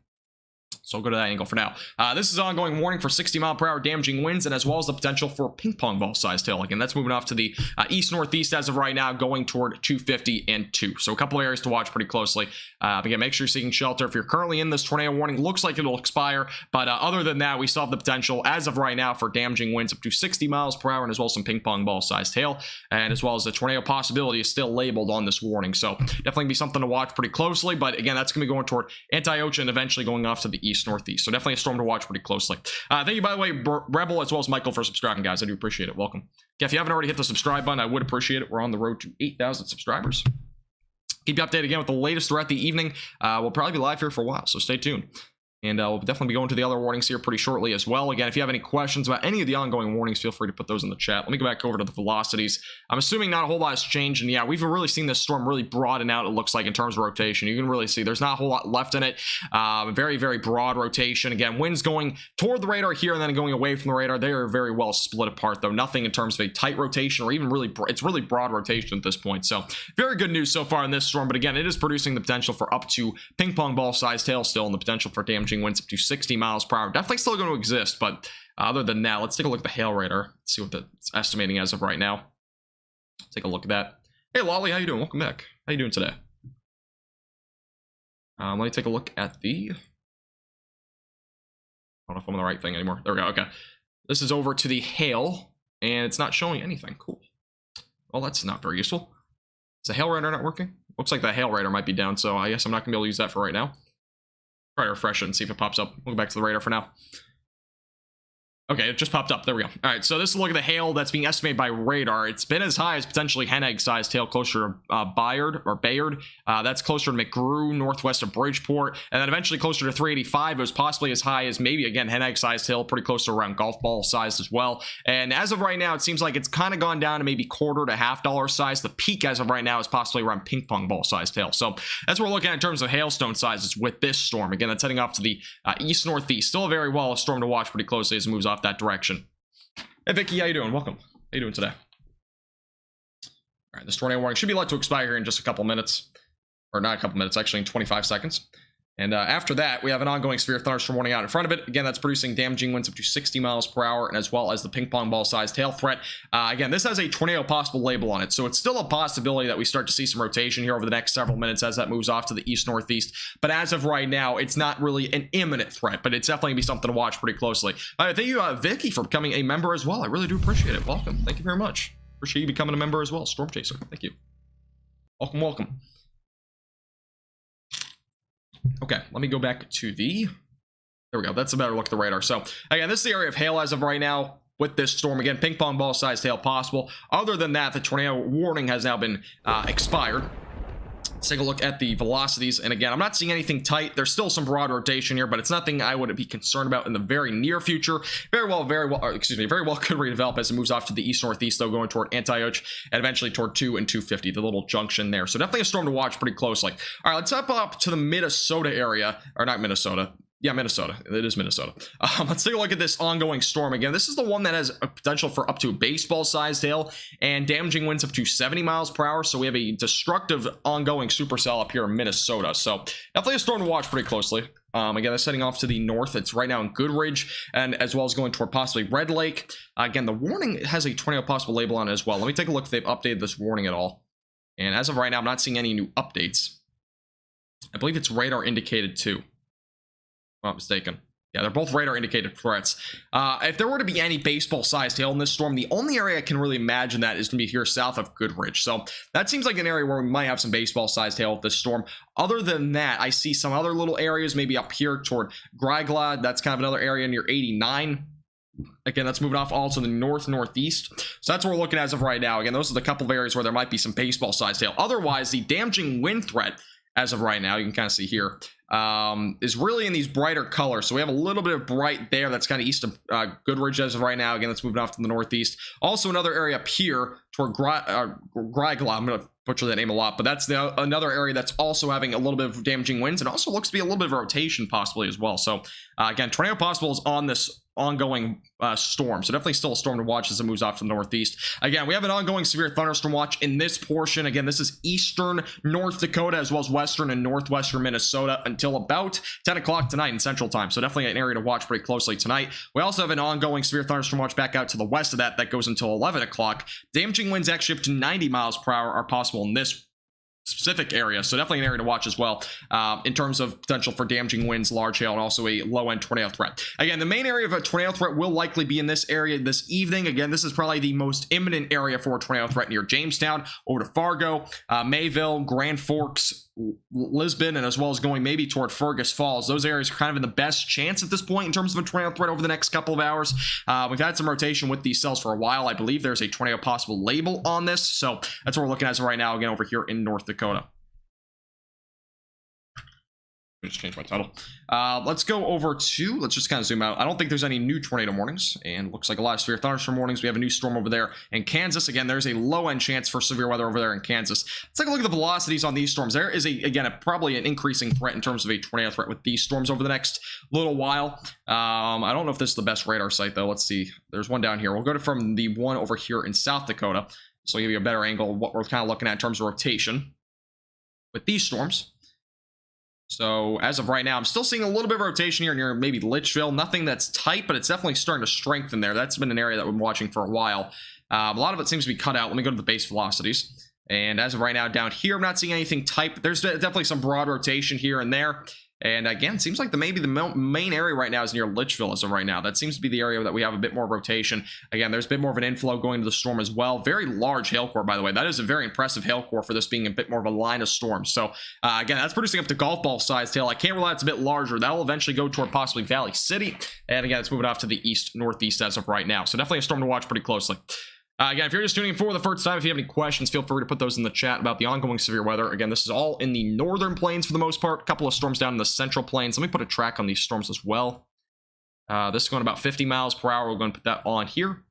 So I'll go to that angle for now. This is an ongoing warning for 60 mile per hour damaging winds, and as well as the potential for ping pong ball sized hail. Again, that's moving off to the east-northeast as of right now, going toward 250 and 2. So a couple of areas to watch pretty closely. Again, make sure you're seeking shelter. If you're currently in this tornado warning, looks like it'll expire, but other than that, we still have the potential as of right now for damaging winds up to 60 miles per hour, and as well as some ping pong ball sized hail, and as well as the tornado possibility is still labeled on this warning. So definitely be something to watch pretty closely, but again, that's going to be going toward anti-ocean and eventually going off to the east-northeast. So definitely a storm to watch pretty closely. Thank you, by the way, Rebel, as well as Michael, for subscribing, guys. I do appreciate it. Welcome. Yeah, if you haven't already hit the subscribe button, I would appreciate it. We're on the road to 8,000 subscribers. Keep you updated again with the latest throughout the evening. We'll probably be live here for a while, so stay tuned. And we'll definitely be going to the other warnings here pretty shortly as well. Again, if you have any questions about any of the ongoing warnings, feel free to put those in the chat. Let me go back over to the velocities. I'm assuming not a whole lot has changed. And yeah, we've really seen this storm really broaden out, it looks like, in terms of rotation. You can really see there's not a whole lot left in it. Very, very broad rotation. Again, winds going toward the radar here and then going away from the radar. They are very well split apart, though. Nothing in terms of a tight rotation or even really, it's really broad rotation at this point. So very good news so far in this storm. But again, it is producing the potential for up to ping pong ball sized hail still, and the potential for damaging winds up to 60 miles per hour. Definitely still going to exist, but other than that, let's take a look at the hail radar. See what it's estimating as of right now. Take a look at that. Hey, Lolly, how you doing? Welcome back. How you doing today? Let me take a look at the... I don't know if I'm on the right thing anymore. There we go. Okay. This is over to the hail, and it's not showing anything. Cool. Well, that's not very useful. Is the hail radar not working? Looks like the hail radar might be down, so I guess I'm not going to be able to use that for right now. Try to refresh it and see if it pops up. We'll go back to the radar for now. Okay, it just popped up. There we go. All right, so this is a look at the hail that's being estimated by radar. It's been as high as potentially hen egg sized hail closer to Bayard. That's closer to McGrew, northwest of Bridgeport, and then eventually closer to 385. It was possibly as high as maybe, again, hen egg sized hail, pretty close to around golf ball sized as well. And as of right now, it seems like it's kind of gone down to maybe quarter to $half size. The peak as of right now is possibly around ping pong ball sized hail. So that's what we're looking at in terms of hailstone sizes with this storm. Again, that's heading off to the east-northeast. Still a very well storm to watch pretty closely as it moves off that direction. Hey Vicky, how you doing? Welcome. How you doing today? All right, this tornado warning should be let to expire here in just a couple minutes, or not a couple minutes, actually in 25 seconds. And after that, we have an ongoing severe thunderstorm warning out in front of it. Again, that's producing damaging winds up to 60 miles per hour, and as well as the ping pong ball sized hail threat. Again, this has a tornado possible label on it, so it's still a possibility that we start to see some rotation here over the next several minutes as that moves off to the east-northeast. But as of right now, it's not really an imminent threat, but it's definitely going to be something to watch pretty closely. All right, thank you, Vicky, for becoming a member as well. I really do appreciate it. Welcome. Thank you very much. Appreciate you becoming a member as well, Storm Chaser. Thank you. Welcome, welcome. Okay, let me go back to the... There we go. That's a better look at the radar. So, again, this is the area of hail as of right now with this storm. Again, ping pong ball sized hail possible. Other than that, the tornado warning has now been expired. Let's take a look at the velocities. And again, I'm not seeing anything tight. There's still some broad rotation here, but it's nothing I would be concerned about in the very near future. Very well could redevelop as it moves off to the east-northeast, though, going toward Antioch and eventually toward 2 and 250, the little junction there. So definitely a storm to watch pretty closely. All right, let's hop up to the Minnesota area, or not Minnesota. Yeah, Minnesota. It is Minnesota. Let's take a look at this ongoing storm. Again, this is the one that has a potential for up to baseball-sized hail and damaging winds up to 70 miles per hour. So we have a destructive ongoing supercell up here in Minnesota. So definitely a storm to watch pretty closely. Again, that's heading off to the north. It's right now in Goodridge, and as well as going toward possibly Red Lake. Again, the warning has a tornado possible label on it as well. Let me take a look if they've updated this warning at all. And as of right now, I'm not seeing any new updates. I believe it's radar indicated too. I'm not mistaken. Yeah, they're both radar indicated threats. If there were to be any baseball sized hail in this storm, the only area I can really imagine that is going to be here south of Goodridge. So that seems like an area where we might have some baseball sized hail with this storm. Other than that, I see some other little areas, maybe up here toward Grygla. That's kind of another area near 89. Again, that's moving off also the northeast. So that's what we're looking at as of right now. Again, those are the couple of areas where there might be some baseball sized hail. Otherwise, the damaging wind threat as of right now, you can kind of see here, is really in these brighter colors. So we have a little bit of bright there. That's kind of east of Goodridge as of right now. Again, that's moving off to the northeast. Also another area up here toward Grygla. I'm going to butcher that name a lot, but that's another area that's also having a little bit of damaging winds and also looks to be a little bit of rotation possibly as well. So again, tornado possible is on this ongoing storm. So definitely still a storm to watch as it moves off to the northeast. Again, we have an ongoing severe thunderstorm watch in this portion. Again, this is eastern North Dakota as well as western and northwestern Minnesota until about 10 o'clock tonight in Central Time. So definitely an area to watch pretty closely tonight. We also have an ongoing severe thunderstorm watch back out to the west of that goes until 11 o'clock. Damaging winds actually up to 90 miles per hour are possible in this specific area, so definitely an area to watch as well in terms of potential for damaging winds, large hail, and also a low-end tornado threat. Again, the main area of a tornado threat will likely be in this area this evening. Again, this is probably the most imminent area for a tornado threat near Jamestown, over to Fargo, Mayville, Grand Forks, Lisbon, and as well as going maybe toward Fergus Falls. Those areas are kind of in the best chance at this point in terms of a tornado threat over the next couple of hours. We've had some rotation with these cells for a while. I believe there's a tornado possible label on this, so that's what we're looking at as of right now, again, over here in North Dakota. Just change my title. Let's go over to, let's just kind of zoom out. I don't think there's any new tornado warnings, and looks like a lot of severe thunderstorm warnings. We have a new storm over there in Kansas. Again, there's a low-end chance for severe weather over there in Kansas. Let's take a look at the velocities on these storms. There is, probably an increasing threat in terms of a tornado threat with these storms over the next little while. I don't know if this is the best radar site, though. Let's see. There's one down here. We'll go to from the one over here in South Dakota, so I'll give you a better angle of what we're kind of looking at in terms of rotation with these storms. So as of right now, I'm still seeing a little bit of rotation here near maybe Litchfield. Nothing that's tight, but it's definitely starting to strengthen there. That's been an area that we've been watching for a while. A lot of it seems to be cut out. Let me go to the base velocities. And as of right now, down here, I'm not seeing anything tight, but there's definitely some broad rotation here and there. And again, it seems like maybe the main area right now is near Litchfield as of right now. That seems to be the area that we have a bit more rotation. Again, there's a bit more of an inflow going to the storm as well. Very large hail core, by the way. That is a very impressive hail core for this being a bit more of a line of storms. So again, that's producing up to golf ball size hail. I can't rely it's a bit larger. That will eventually go toward possibly Valley City. And again, it's moving off to the east northeast as of right now. So definitely a storm to watch pretty closely. Again, if you're just tuning in for the first time, if you have any questions, feel free to put those in the chat about the ongoing severe weather. Again, this is all in the northern plains for the most part. A couple of storms down in the central plains. Let me put a track on these storms as well. This is going about 50 miles per hour. We're going to put that on here.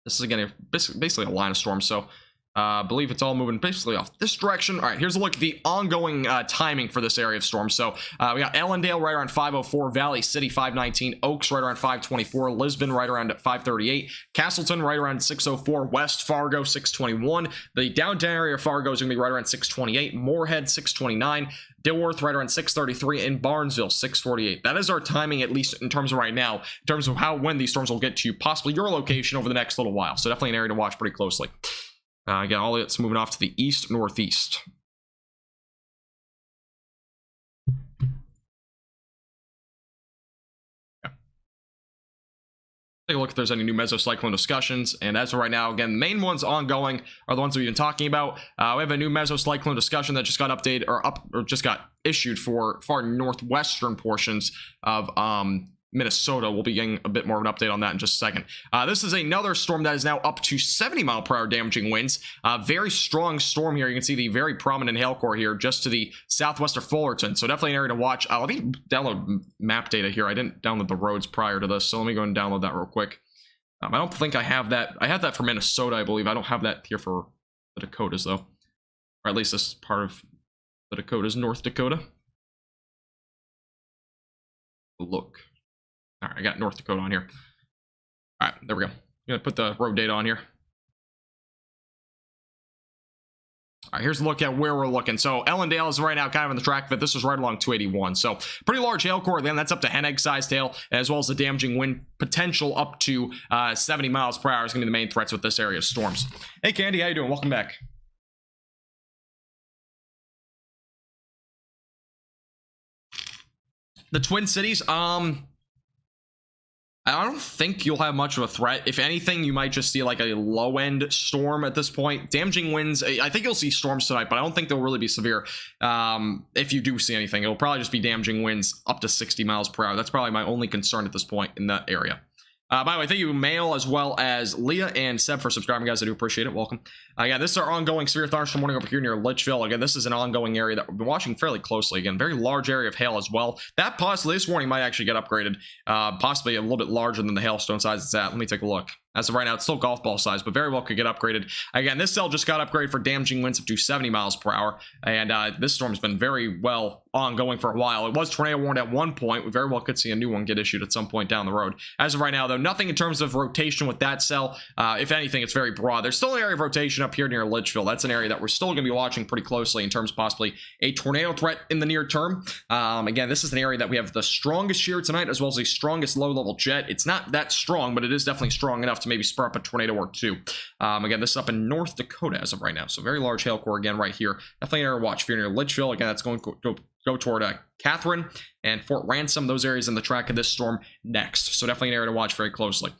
This is, again, basically a line of storms. So I believe it's all moving basically off this direction. All right, here's a look at the ongoing timing for this area of storms. So we got Ellendale right around 5:04, Valley City 5:19, Oaks right around 5:24, Lisbon right around at 5:38, Castleton right around 6:04, West Fargo 6:21. The downtown area of Fargo is going to be right around 6:28, Moorhead 6:29, Dilworth right around 6:33, and Barnesville 6:48. That is our timing, at least in terms of right now, in terms of when these storms will get to possibly your location over the next little while. So definitely an area to watch pretty closely. Again, all it's moving off to the east northeast. Okay. Take a look if there's any new mesocyclone discussions. And as of right now, again, the main ones ongoing are the ones we've been talking about. We have a new mesocyclone discussion that just got updated or just got issued for far northwestern portions of Minnesota. We'll be getting a bit more of an update on that in just a second. This is another storm that is now up to 70 mile per hour damaging winds. Very strong storm here. You can see the very prominent hail core here just to the southwest of Fullerton. So definitely an area to watch. Let me download map data here. I didn't download the roads prior to this, so let me go and download that real quick. I don't think I have that. I have that for Minnesota, I believe. I don't have that here for the Dakotas, though. Or at least this is part of the Dakotas, North Dakota. Look. All right, I got North Dakota on here. All right, there we go. I'm going to put the road data on here. All right, here's a look at where we're looking. So Ellendale is right now kind of on the track, but this is right along 281. So pretty large hail core. Then that's up to hen egg sized hail, as well as the damaging wind potential up to 70 miles per hour is going to be the main threats with this area of storms. Hey, Candy, how you doing? Welcome back. The Twin Cities, I don't think you'll have much of a threat. If anything, you might just see like a low-end storm at this point. Damaging winds, I think you'll see storms tonight, but I don't think they'll really be severe. If you do see anything, it'll probably just be damaging winds up to 60 miles per hour. That's probably my only concern at this point in that area. By the way, thank you, Mail, as well as Leah and Seb for subscribing, guys. I do appreciate it. Welcome. Yeah, this is our ongoing severe thunderstorm warning over here near Litchfield. Again, this is an ongoing area that we've been watching fairly closely. Again, very large area of hail as well. That possibly, this warning might actually get upgraded, possibly a little bit larger than the hailstone size it's at. Let me take a look. As of right now, it's still golf ball size, but very well could get upgraded. Again, this cell just got upgraded for damaging winds up to 70 miles per hour, and this storm's been very well ongoing for a while. It was tornado warned at one point. We very well could see a new one get issued at some point down the road. As of right now, though, nothing in terms of rotation with that cell. If anything, it's very broad. There's still an area of rotation up here near Litchfield. That's an area that we're still going to be watching pretty closely in terms of possibly a tornado threat in the near term. Again, this is an area that we have the strongest shear tonight, as well as the strongest low-level jet. It's not that strong, but it is definitely strong enough to maybe spur up a tornado or two. Again, this is up in North Dakota as of right now. So very large hail core again right here. Definitely an area to watch if you're near Litchfield. Again, that's going to go toward Catherine and Fort Ransom, those areas in the track of this storm next. So definitely an area to watch very closely.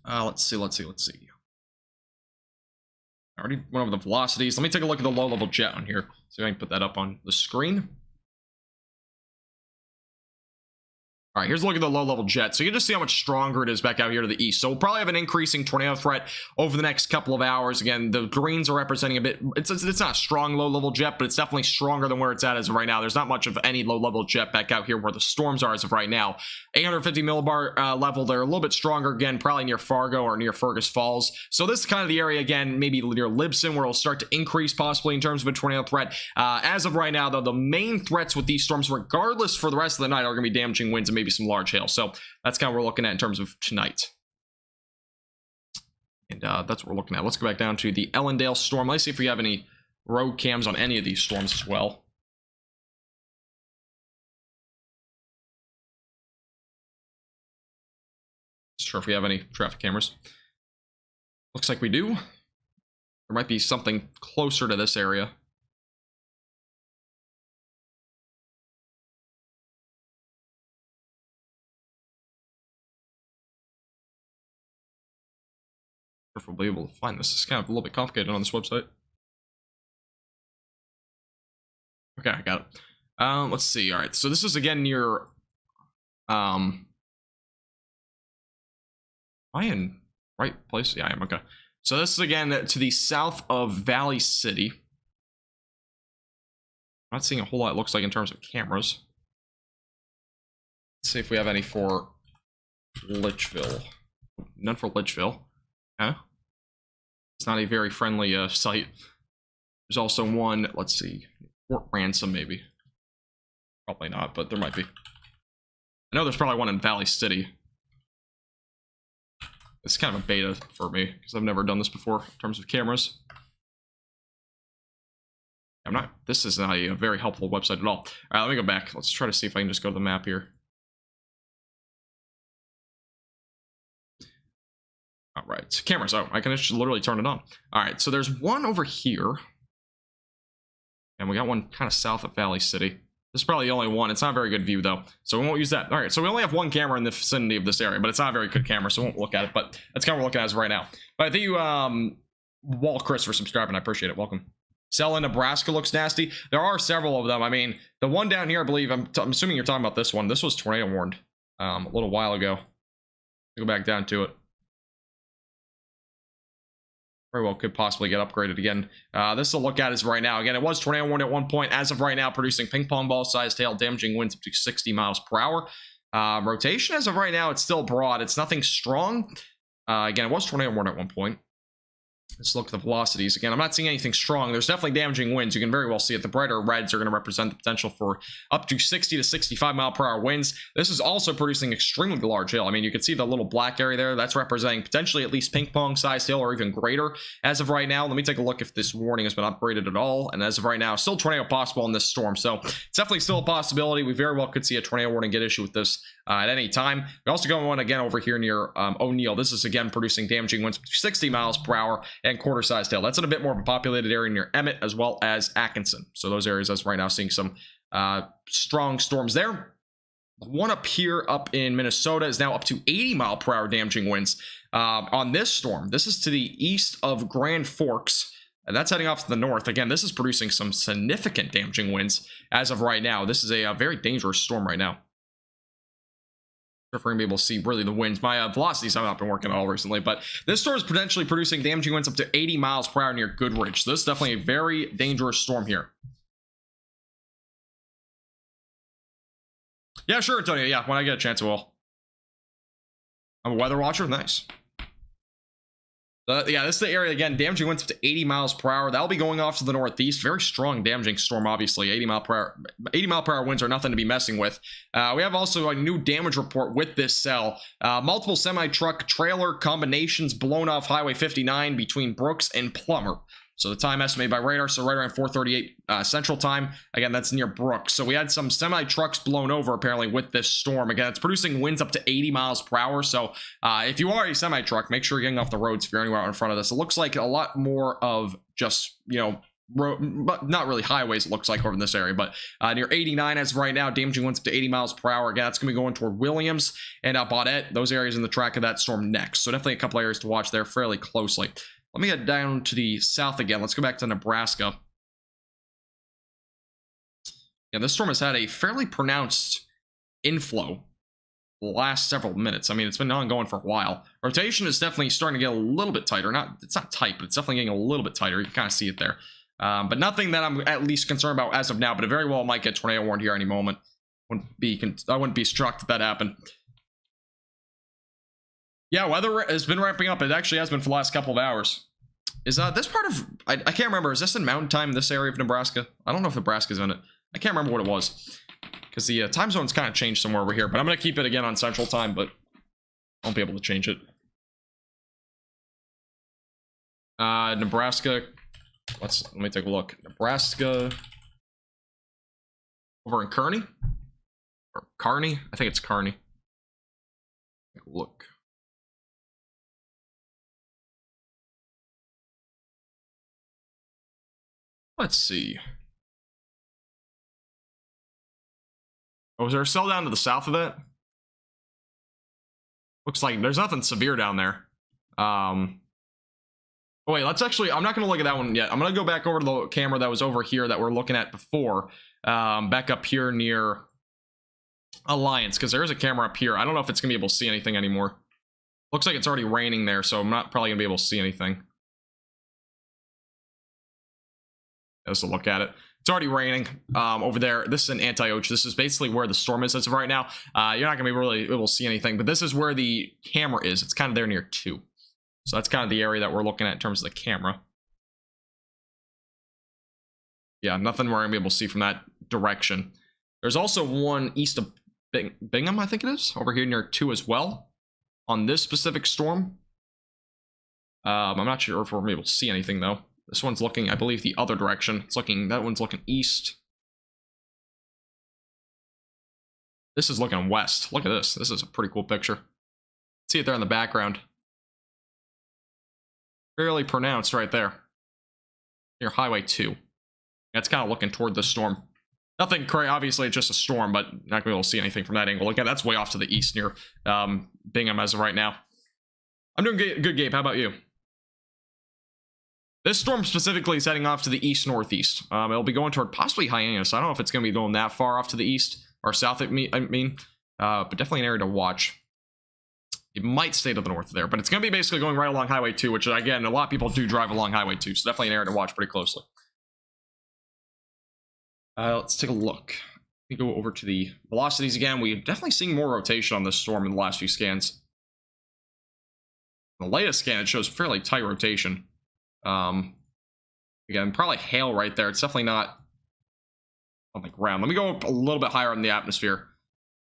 Let's see. I already went over the velocities. Let me take a look at the low-level jet on here. So I can put that up on the screen. All right, here's a look at the low-level jet. So you can just see how much stronger it is back out here to the east. So we'll probably have an increasing tornado threat over the next couple of hours. Again, the greens are representing a bit. It's not a strong low-level jet, but it's definitely stronger than where it's at as of right now. There's not much of any low-level jet back out here where the storms are as of right now. 850 millibar level. They're a little bit stronger again, probably near Fargo or near Fergus Falls. So this is kind of the area again, maybe near Libsyn, where it'll start to increase possibly in terms of a tornado threat. As of right now, though, the main threats with these storms, regardless for the rest of the night, are going to be damaging winds and maybe some large hail. So that's kind of what we're looking at in terms of tonight. And that's what we're looking at. Let's go back down to the Ellendale storm. Let's see if we have any road cams on any of these storms as well. Not sure if we have any traffic cameras. Looks like we do. There might be something closer to this area. if we'll be able to find this. It's kind of a little bit complicated on this website. Okay, I got it. Let's see. All right, so this is again near. Am I in right place? Yeah, I am. Okay. So this is again to the south of Valley City. I'm not seeing a whole lot, it looks like, in terms of cameras. Let's see if we have any for Litchville. None for Litchville. Huh? It's not a very friendly site. There's also one, let's see, Fort Ransom maybe. Probably not, but there might be. I know there's probably one in Valley City. It's kind of a beta for me, because I've never done this before in terms of cameras. This is not a very helpful website at all. All right, let me go back. Let's try to see if I can just go to the map here. All right, cameras. Oh, I can just literally turn it on. All right, so there's one over here. And we got one kind of south of Valley City. This is probably the only one. It's not a very good view, though, so we won't use that. All right, so we only have one camera in the vicinity of this area, but it's not a very good camera, so we won't look at it. But that's kind of what we're looking at as right now. But thank you, Walt Chris, for subscribing. I appreciate it. Welcome. Cell in Nebraska looks nasty. There are several of them. I mean, the one down here, I believe, I'm assuming you're talking about this one. This was tornado warned a little while ago. Go back down to it. Very well could possibly get upgraded again. This is a look at is right now. Again, it was tornado warned at one point. As of right now, producing ping pong ball sized hail, damaging winds up to 60 miles per hour. Rotation as of right now, it's still broad. It's nothing strong. Again, it was tornado warned at one point. Let's look at the velocities. Again, I'm not seeing anything strong. There's definitely damaging winds. You can very well see it. The brighter reds are going to represent the potential for up to 60 to 65 mile per hour winds. This is also producing extremely large hail. I mean, you can see the little black area there. That's representing potentially at least ping pong sized hail or even greater. As of right now, let me take a look if this warning has been upgraded at all. And as of right now, still tornado possible in this storm. So it's definitely still a possibility. We very well could see a tornado warning get issued with this at any time. We also go on again over here near O'Neill. This is again producing damaging winds 60 miles per hour and quarter-sized hail. That's in a bit more of a populated area near Emmett as well as Atkinson. So those areas, as right now, seeing some strong storms there. One up here up in Minnesota is now up to 80 mile per hour damaging winds on this storm. This is to the east of Grand Forks. And that's heading off to the north. Again, this is producing some significant damaging winds as of right now. This is a very dangerous storm right now. If we're going to be able to see really the winds. My velocities have not been working at all recently, but this storm is potentially producing damaging winds up to 80 miles per hour near Goodrich. So this is definitely a very dangerous storm here. Yeah, sure, Antonio. Yeah, when I get a chance, I will. I'm a weather watcher. Nice. Yeah, this is the area, again, damaging winds up to 80 miles per hour. That'll be going off to the northeast. Very strong damaging storm, obviously. 80 mile per hour winds are nothing to be messing with. We have also a new damage report with this cell. Multiple semi-truck trailer combinations blown off Highway 59 between Brooks and Plummer. So the time estimated by radar, so right around 4:38 Central Time. Again, that's near Brooks. So we had some semi-trucks blown over, apparently, with this storm. Again, it's producing winds up to 80 miles per hour. So if you are a semi-truck, make sure you're getting off the roads if you're anywhere out in front of this. It looks like a lot more of just, you know, but not really highways, it looks like, over in this area. But near 89 as of right now, damaging winds up to 80 miles per hour. Again, that's going to be going toward Williams and Baudette. Those areas in the track of that storm next. So definitely a couple areas to watch there fairly closely. Let me get down to the south again. Let's go back to Nebraska. Yeah, this storm has had a fairly pronounced inflow the last several minutes. I mean, it's been ongoing for a while. Rotation is definitely starting to get a little bit tighter. It's not tight, but it's definitely getting a little bit tighter. You can kind of see it there. But nothing that I'm at least concerned about as of now, but it very well might get tornado warned here any moment. I wouldn't be shocked if that happened. Yeah, weather has been ramping up. It actually has been for the last couple of hours. Is this part of... I can't remember. Is this in Mountain Time, this area of Nebraska? I don't know if Nebraska's in it. I can't remember what it was. Because the time zone's kind of changed somewhere over here. But I'm going to keep it again on Central Time, but I won't be able to change it. Nebraska... Let me take a look. Nebraska... Over in Kearney? Or Kearney? I think it's Kearney. Take a look. Let's see. Oh, is there a cell down to the south of it? Looks like there's nothing severe down there. Oh, wait, let's actually, I'm not going to look at that one yet. I'm going to go back over to the camera that was over here that we're looking at before. Back up here near Alliance, because there is a camera up here. I don't know if it's going to be able to see anything anymore. Looks like it's already raining there, so I'm not probably going to be able to see anything. Let's look at it. It's already raining over there. This is an anti-oach. This is basically where the storm is as of right now. You're not going to be really able to see anything, but this is where the camera is. It's kind of there near 2. So that's kind of the area that we're looking at in terms of the camera. Yeah, nothing we're going to be able to see from that direction. There's also one east of Bingham, I think it is, over here near 2 as well, on this specific storm. I'm not sure if we're able to see anything, though. This one's looking, I believe, the other direction. It's looking, that one's looking east. This is looking west. Look at this. This is a pretty cool picture. See it there in the background. Fairly pronounced right there. Near Highway 2. It's kind of looking toward the storm. Nothing crazy. Obviously, it's just a storm, but not going to be able to see anything from that angle. Look at that's way off to the east near Bingham as of right now. I'm doing good, Gabe. How about you? This storm specifically is heading off to the east-northeast. It'll be going toward possibly Hyannis. I don't know if it's going to be going that far off to the east or south, I mean. But definitely an area to watch. It might stay to the north there, but it's going to be basically going right along Highway 2, which, again, a lot of people do drive along Highway 2, so definitely an area to watch pretty closely. Let's take a look. We go over to the velocities again. We're definitely seeing more rotation on this storm in the last few scans. The latest scan, it shows fairly tight rotation. Again, probably hail right there. It's definitely not on the ground. Let me go up a little bit higher in the atmosphere.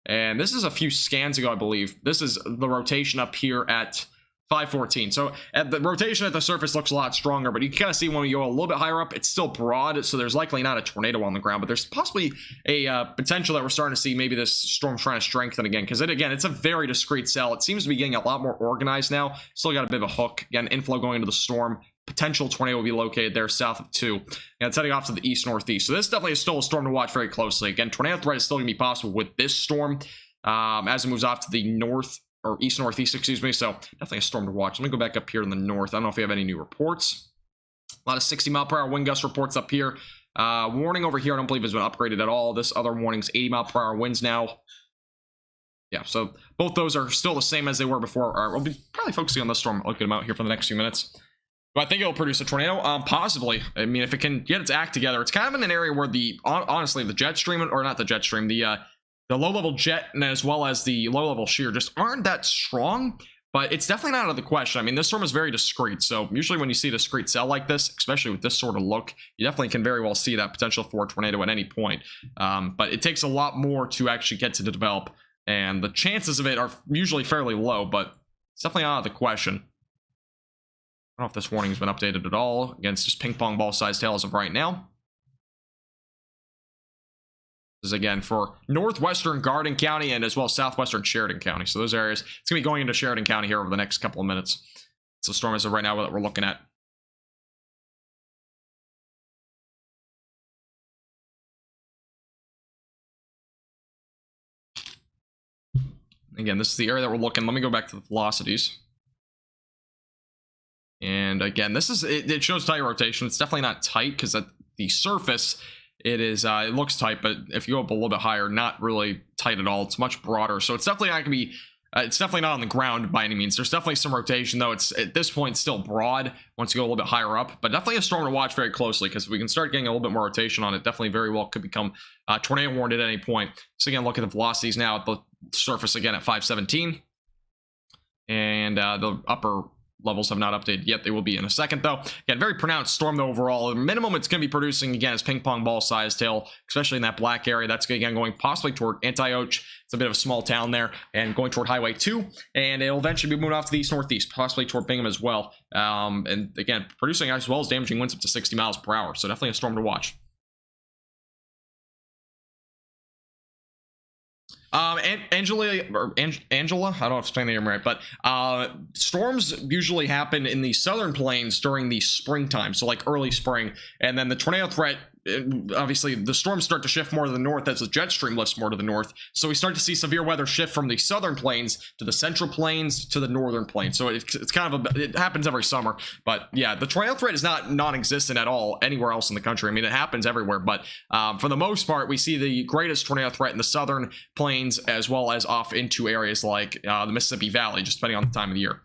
And this is a few scans ago, I believe. This is the rotation up here at 514. So at the rotation at the surface looks a lot stronger, but you can kind of see when we go a little bit higher up, it's still broad, so there's likely not a tornado on the ground, but there's possibly a potential that we're starting to see maybe this storm trying to strengthen again, because it's a very discrete cell. It seems to be getting a lot more organized now. Still got a bit of a hook. Again, inflow going into the storm. Potential tornado will be located there south of 2. And it's heading off to the east-northeast. So this definitely is still a storm to watch very closely. Again, tornado threat is still going to be possible with this storm as it moves off to the north, or east-northeast, excuse me. So definitely a storm to watch. Let me go back up here in the north. I don't know if we have any new reports. A lot of 60-mile-per-hour wind gust reports up here. Warning over here, I don't believe has been upgraded at all. This other warning's 80-mile-per-hour winds now. Yeah, so both those are still the same as they were before. We'll be probably focusing on this storm. I'll get them out here for the next few minutes. Do I think it'll produce a tornado? Possibly. I mean, if it can get its act together. It's kind of in an area where honestly, the jet stream, or not the jet stream, the low-level jet and as well as the low-level shear just aren't that strong, but it's definitely not out of the question. I mean, this storm is very discrete, so usually when you see a discrete cell like this, especially with this sort of look, you definitely can very well see that potential for a tornado at any point. But it takes a lot more to actually get to develop, and the chances of it are usually fairly low, but it's definitely out of the question. I don't know if this warning's been updated at all. Again, it's just ping pong ball sized hail as of right now. This is again for northwestern Garden County and as well as southwestern Sheridan County. So those areas, it's going to be going into Sheridan County here over the next couple of minutes. It's a storm as of right now that we're looking at. Again, this is the area that we're looking. Let me go back to the velocities. And again, this is it shows tight rotation. It's definitely not tight because at the surface it is it looks tight, but if you go up a little bit higher, not really tight at all. It's much broader, so it's definitely not going to be it's definitely not on the ground by any means. There's definitely some rotation, though. It's at this point still broad once you go a little bit higher up, but definitely a storm to watch very closely, because if we can start getting a little bit more rotation on it, definitely very well could become tornado warned at any point. So again, look at the velocities now at the surface again at 517, and the upper levels have not updated yet. They will be in a second, though. Again, very pronounced storm, though, overall. The minimum it's going to be producing, again, is ping pong ball sized hail, especially in that black area. That's, again, going possibly toward Antioch. It's a bit of a small town there, and going toward Highway 2, and it'll eventually be moving off to the east-northeast, possibly toward Bingham as well. And, again, producing as well as damaging winds up to 60 miles per hour, so definitely a storm to watch. Angela, I don't know if I'm saying the name right, but storms usually happen in the southern plains during the springtime, so like early spring, and then the tornado threat obviously the storms start to shift more to the north as the jet stream lifts more to the north. So we start to see severe weather shift from the southern plains to the central plains to the northern plains. So it's kind of it happens every summer. But yeah, the tornado threat is not non-existent at all anywhere else in the country. I mean, it happens everywhere, but for the most part, we see the greatest tornado threat in the southern plains as well as off into areas like the Mississippi Valley, just depending on the time of the year.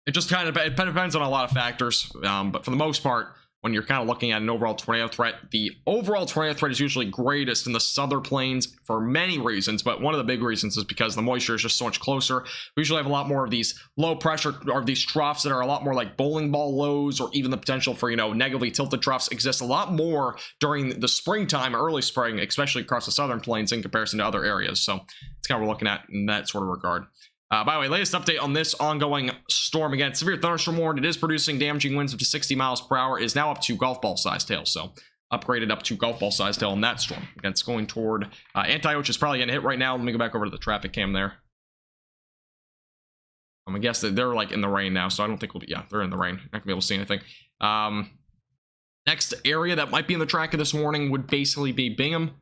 It just kind of it depends on a lot of factors, but for the most part, when you're kind of looking at an overall tornado threat, the overall tornado threat is usually greatest in the southern plains for many reasons, but one of the big reasons is because the moisture is just so much closer. We usually have a lot more of these low pressure or these troughs that are a lot more like bowling ball lows, or even the potential for, you know, negatively tilted troughs exists a lot more during the springtime, early spring, especially across the southern plains in comparison to other areas. So it's kind of what we're looking at in that sort of regard. By the way, latest update on this ongoing storm. Again, severe thunderstorm warning. It is producing damaging winds up to 60 miles per hour. It is now up to golf ball sized hail. So upgraded up to golf ball sized hail in that storm. Again, it's going toward Antioch, which is probably going to hit right now. Let me go back over to the traffic cam there. I'm going to guess that they're like in the rain now, so I don't think we'll be, yeah, they're in the rain. Not going to be able to see anything. Next area that might be in the track of this warning would basically be Bingham.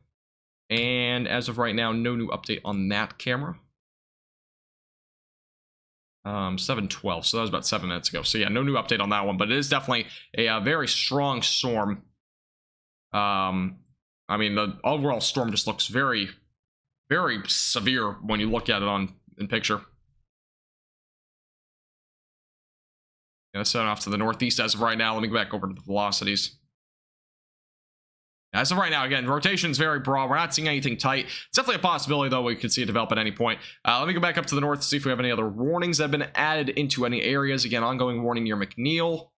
And as of right now, no new update on that camera. 7:12, so that was about 7 minutes ago. So yeah, no new update on that one, but it is definitely a very strong storm. I mean, the overall storm just looks very, very severe when you look at it in picture. Yeah, setting off to the northeast as of right now. Let me go back over to the velocities. As of right now, again, rotation is very broad. We're not seeing anything tight. It's definitely a possibility, though. We could see it develop at any point. Let me go back up to the north to see if we have any other warnings that have been added into any areas. Again, ongoing warning near McNeil.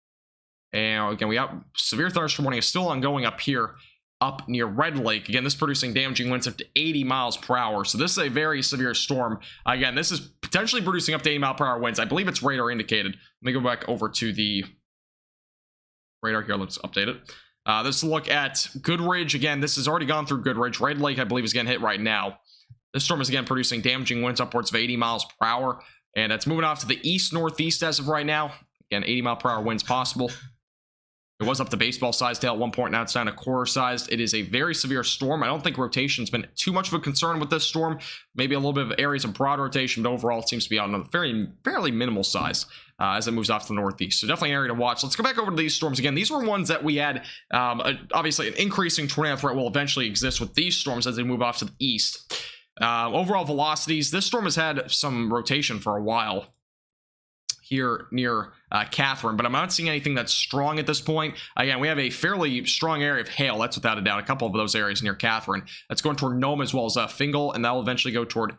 And again, we have severe thunderstorm warning is still ongoing up here, up near Red Lake. Again, this is producing damaging winds up to 80 miles per hour. So this is a very severe storm. Again, this is potentially producing up to 80 mile per hour winds. I believe it's radar indicated. Let me go back over to the radar here. Let's update it. Let's look at Goodridge. Again, this has already gone through Goodridge. Red Lake, I believe, is getting hit right now. This storm is, again, producing damaging winds upwards of 80 miles per hour. And it's moving off to the east-northeast as of right now. Again, 80 mile per hour winds possible. It was up to baseball-sized hail at one point. Now it's down to quarter-sized. It is a very severe storm. I don't think rotation's been too much of a concern with this storm. Maybe a little bit of areas of broad rotation, but overall it seems to be on a fairly minimal size as it moves off to the northeast. So definitely an area to watch. Let's go back over to these storms again. These were ones that we had, obviously, an increasing tornado threat will eventually exist with these storms as they move off to the east. Overall velocities, this storm has had some rotation for a while here near Catherine, but I'm not seeing anything that's strong at this point. Again, we have a fairly strong area of hail. That's without a doubt. A couple of those areas near Catherine. That's going toward Nome as well as Fingal, and that will eventually go toward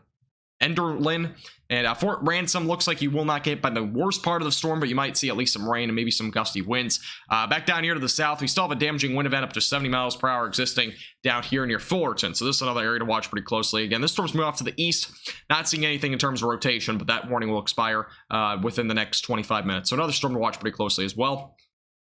Enderlin. And Fort Ransom looks like you will not get hit by the worst part of the storm, but you might see at least some rain and maybe some gusty winds. Back down here to the south, we still have a damaging wind event up to 70 miles per hour existing down here near Fullerton. So this is another area to watch pretty closely. Again, this storm's moving off to the east. Not seeing anything in terms of rotation, but that warning will expire within the next 25 minutes. So another storm to watch pretty closely as well.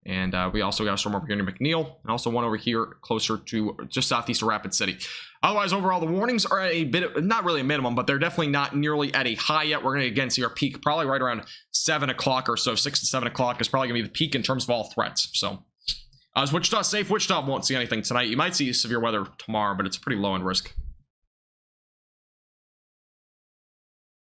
And we also got a storm over here near McNeil, and also one over here closer to just southeast of Rapid City. Otherwise, overall, the warnings are a bit of, not really a minimum, but they're definitely not nearly at a high yet. We're going to again see our peak probably right around 7 o'clock or so. 6 to 7 o'clock is probably going to be the peak in terms of all threats. So, is Wichita safe? Wichita won't see anything tonight. You might see severe weather tomorrow, but it's pretty low in risk.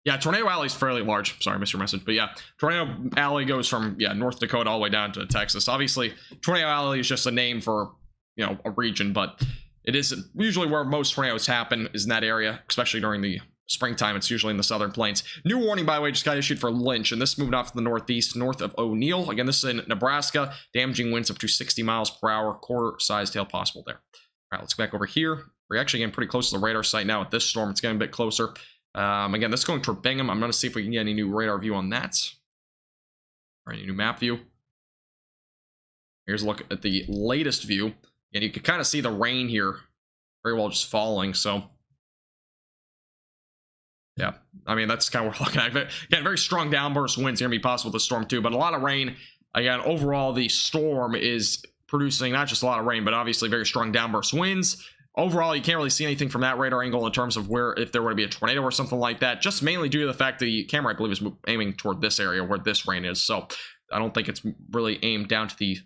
Yeah, Tornado Alley is fairly large. Sorry, I missed your message. But yeah, Tornado Alley goes from, North Dakota all the way down to Texas. Obviously, Tornado Alley is just a name for, a region, but it is usually where most tornadoes happen is in that area, especially during the springtime. It's usually in the southern plains. New warning, by the way, just got issued for Lynch, and this moved off to the northeast, north of O'Neill. Again, this is in Nebraska. Damaging winds up to 60 miles per hour. Quarter-sized hail possible there. All right, let's go back over here. We're actually getting pretty close to the radar site now with this storm. It's getting a bit closer. Again, this is going toward Bingham. I'm going to see if we can get any new radar view on that. Or any new map view. Here's a look at the latest view. And you can kind of see the rain here very well just falling. So, yeah. I mean, that's kind of what we're looking at. Again, very strong downburst winds are going to be possible with the storm too. But a lot of rain. Again, overall, the storm is producing not just a lot of rain, but obviously very strong downburst winds. Overall, you can't really see anything from that radar angle in terms of where, if there were to be a tornado or something like that, just mainly due to the fact that the camera, I believe, is aiming toward this area where this rain is. So I don't think it's really aimed down to the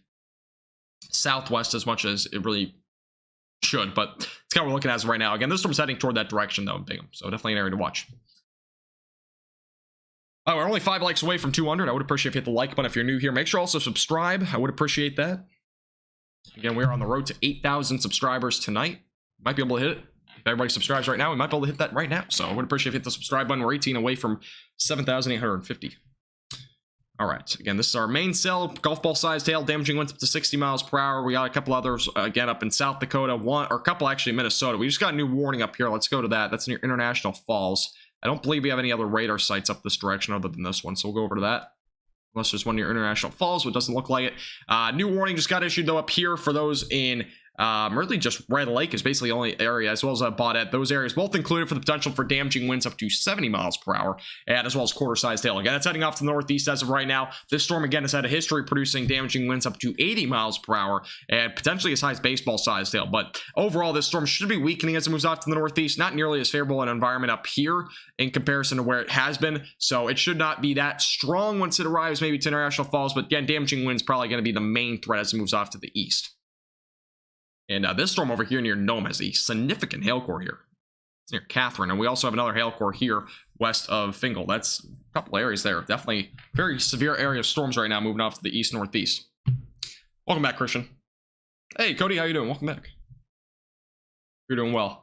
southwest as much as it really should, but it's kind of what we're looking at as of right now. Again, this storm's heading toward that direction though, Bingham, so definitely an area to watch. Oh, we're only 5 likes away from 200. I would appreciate if you hit the like button if you're new here. Make sure also subscribe. I would appreciate that. Again, we are on the road to 8,000 subscribers tonight. Might be able to hit it. If everybody subscribes right now, we might be able to hit that right now. So I would appreciate if you hit the subscribe button. We're 18 away from 7,850. All right. Again, this is our main cell. Golf ball sized hail. Damaging winds up to 60 miles per hour. We got a couple others, again, up in South Dakota. Or a couple actually in Minnesota. We just got a new warning up here. Let's go to that. That's near International Falls. I don't believe we have any other radar sites up this direction other than this one, so we'll go over to that. Unless there's one near International Falls, but it doesn't look like it. New warning just got issued, though, up here for those in really just Red Lake is basically the only area, as well as Baudette. Those areas both included for the potential for damaging winds up to 70 miles per hour, and as well as quarter-sized hail. Again, it's heading off to the northeast as of right now. This storm, again, has had a history producing damaging winds up to 80 miles per hour, and potentially as high as baseball-sized hail. But overall, this storm should be weakening as it moves off to the northeast. Not nearly as favorable an environment up here in comparison to where it has been, so it should not be that strong once it arrives maybe to International Falls. But again, damaging winds probably going to be the main threat as it moves off to the east. And this storm over here near Nome has a significant hail core here. It's near Catherine, and we also have another hail core here west of Fingal. That's a couple areas there. Definitely very severe area of storms right now, moving off to the east northeast. Welcome back, Christian. Hey, Cody, how you doing? Welcome back. You're doing well.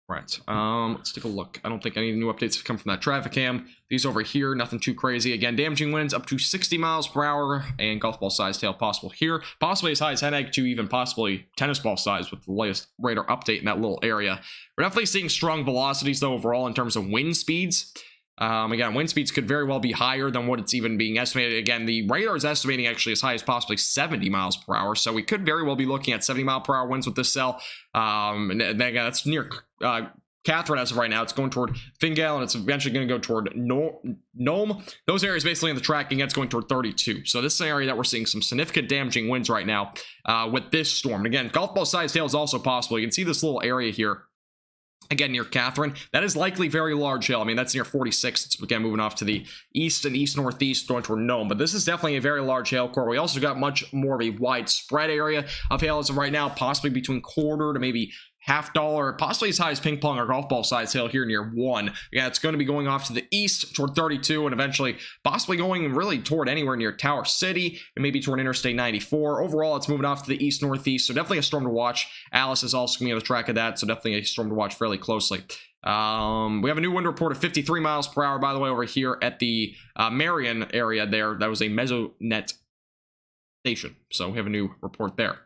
Right, let's take a look. I don't think any new updates have come from that traffic cam. These over here, nothing too crazy. Again, damaging winds up to 60 miles per hour, and golf ball sized hail possible here. Possibly as high as 10 to even possibly tennis ball size with the latest radar update in that little area. We're definitely seeing strong velocities, though, overall in terms of wind speeds. Again, wind speeds could very well be higher than what it's even being estimated. Again, the radar is estimating actually as high as possibly 70 miles per hour, so we could very well be looking at 70 mile per hour winds with this cell. And again, that's near Catherine as of right now. It's going toward Fingal, and it's eventually going to go toward Nome. Those areas basically in the tracking, it's going toward 32. So this is an area that we're seeing some significant damaging winds right now with this storm. And again, golf ball sized hail is also possible. You can see this little area here. Again, near Catherine, that is likely very large hail. I mean, that's near 46. It's again moving off to the east and east-northeast going toward Nome. But this is definitely a very large hail core. We also got much more of a widespread area of hail as of right now, possibly between quarter to maybe $half, possibly as high as ping pong or golf ball size hail here near 1. Yeah, it's going to be going off to the east toward 32 and eventually possibly going really toward anywhere near Tower City and maybe toward Interstate 94. Overall, it's moving off to the east northeast, so definitely a storm to watch. Alice is also going to have a track of that, so definitely a storm to watch fairly closely. We have a new wind report of 53 miles per hour, by the way, over here at the Marion area there. That was a Mesonet station, so we have a new report there.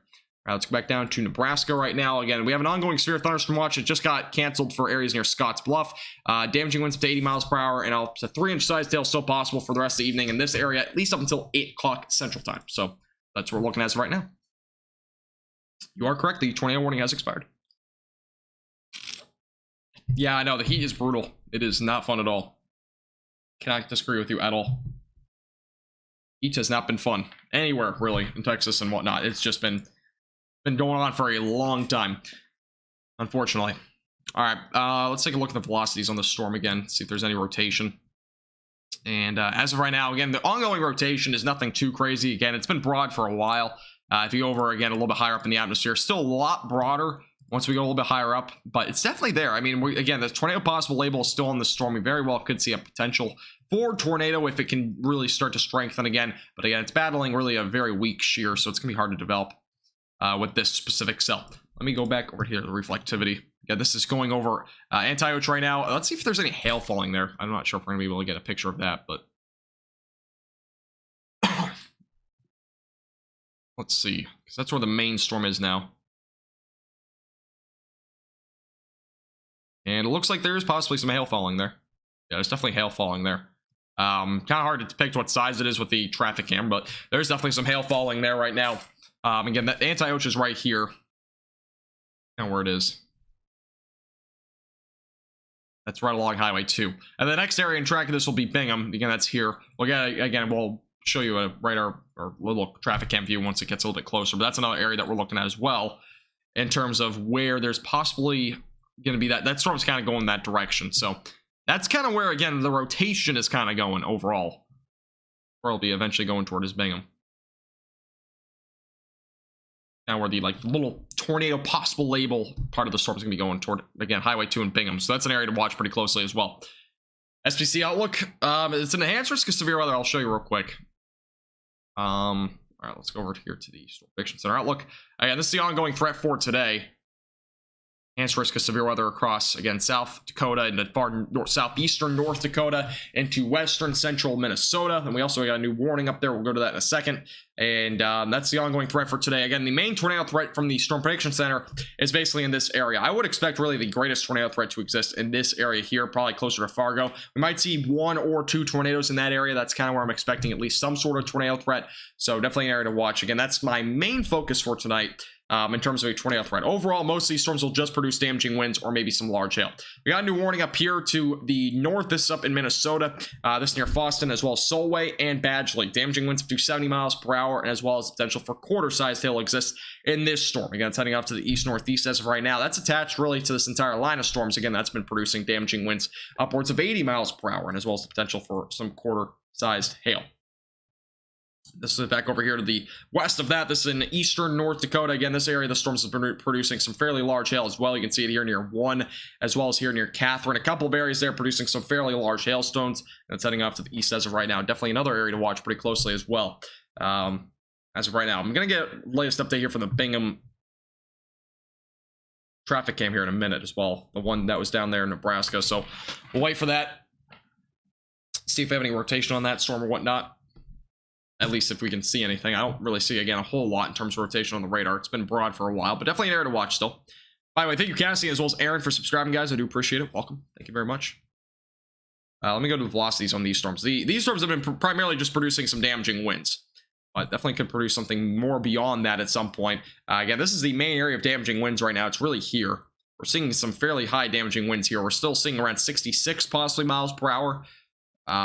All right, let's go back down to Nebraska right now. Again, we have an ongoing severe thunderstorm watch. It just got canceled for areas near Scotts Bluff. Damaging winds up to 80 miles per hour, and up to 3-inch sized hail still possible for the rest of the evening in this area, at least up until 8 o'clock Central Time. So that's what we're looking at as of right now. You are correct. The tornado warning has expired. Yeah, I know. The heat is brutal. It is not fun at all. Cannot disagree with you at all. Heat has not been fun anywhere, really, in Texas and whatnot. It's just been going on for a long time, unfortunately. All right, let's take a look at the velocities on the storm again, see if there's any rotation. And as of right now, again, the ongoing rotation is nothing too crazy. Again, it's been broad for a while. If you go over, again, a little bit higher up in the atmosphere, still a lot broader once we go a little bit higher up, but it's definitely there. I mean, again, the tornado possible label is still on the storm. We very well could see a potential for tornado if it can really start to strengthen again. But again, it's battling really a very weak shear, so it's going to be hard to develop with this specific cell. Let me go back over here to the reflectivity. Yeah, this is going over Antioch right now. Let's see if there's any hail falling there. I'm not sure if we're going to be able to get a picture of that, but let's see, because that's where the main storm is now. And it looks like there is possibly some hail falling there. Yeah, there's definitely hail falling there. Kind of hard to depict what size it is with the traffic cam, but there's definitely some hail falling there right now. Again, that Antioch is right here. And where it is. That's right along Highway 2. And the next area in track of this will be Bingham. Again, that's here. Again, we'll show you our little traffic cam view once it gets a little bit closer. But that's another area that we're looking at as well in terms of where there's possibly going to be that storm's kind of going that direction. So that's kind of where, again, the rotation is kind of going overall. Where it'll be eventually going toward is Bingham. Now where the like little tornado possible label part of the storm is going to be going toward, again, Highway 2 and Bingham. So that's an area to watch pretty closely as well. SPC Outlook, it's an enhanced risk of severe weather. I'll show you real quick. All right, let's go over here to the Storm Prediction Center Outlook. Again, this is the ongoing threat for today. Enhanced risk of severe weather across, again, South Dakota and the far southeastern North Dakota into western central Minnesota. And we also got a new warning up there. We'll go to that in a second. And that's the ongoing threat for today. Again, the main tornado threat from the Storm Prediction Center is basically in this area. I would expect really the greatest tornado threat to exist in this area here, probably closer to Fargo. We might see 1 or 2 tornadoes in that area. That's kind of where I'm expecting at least some sort of tornado threat. So definitely an area to watch. Again, that's my main focus for tonight. In terms of a tornado threat. Overall, most of these storms will just produce damaging winds or maybe some large hail. We got a new warning up here to the north. This is up in Minnesota. This near Fosston, as well as Solway and Badgley. Damaging winds up to 70 miles per hour, and as well as potential for quarter-sized hail exists in this storm. Again, it's heading off to the east-northeast as of right now. That's attached really to this entire line of storms. Again, that's been producing damaging winds upwards of 80 miles per hour, and as well as the potential for some quarter-sized hail. This is back over here to the west of that. This is in eastern North Dakota. Again, this area, the storms have been producing some fairly large hail as well. You can see it here near 1, as well as here near Catherine. A couple of areas there producing some fairly large hailstones. And it's heading off to the east as of right now. Definitely another area to watch pretty closely as well. As of right now, I'm going to get latest update here from the Bingham traffic cam here in a minute as well. The one that was down there in Nebraska. So we'll wait for that. See if we have any rotation on that storm or whatnot. At least if we can see anything. I don't really see, again, a whole lot in terms of rotation on the radar. It's been broad for a while, but definitely an area to watch still. By the way, thank you, Cassie, as well as Aaron, for subscribing, guys. I do appreciate it. Welcome. Thank you very much. Let me go to the velocities on these storms. These storms have been primarily just producing some damaging winds, but definitely could produce something more beyond that at some point. Again, this is the main area of damaging winds right now. It's really here. We're seeing some fairly high damaging winds here. We're still seeing around 66 possibly miles per hour.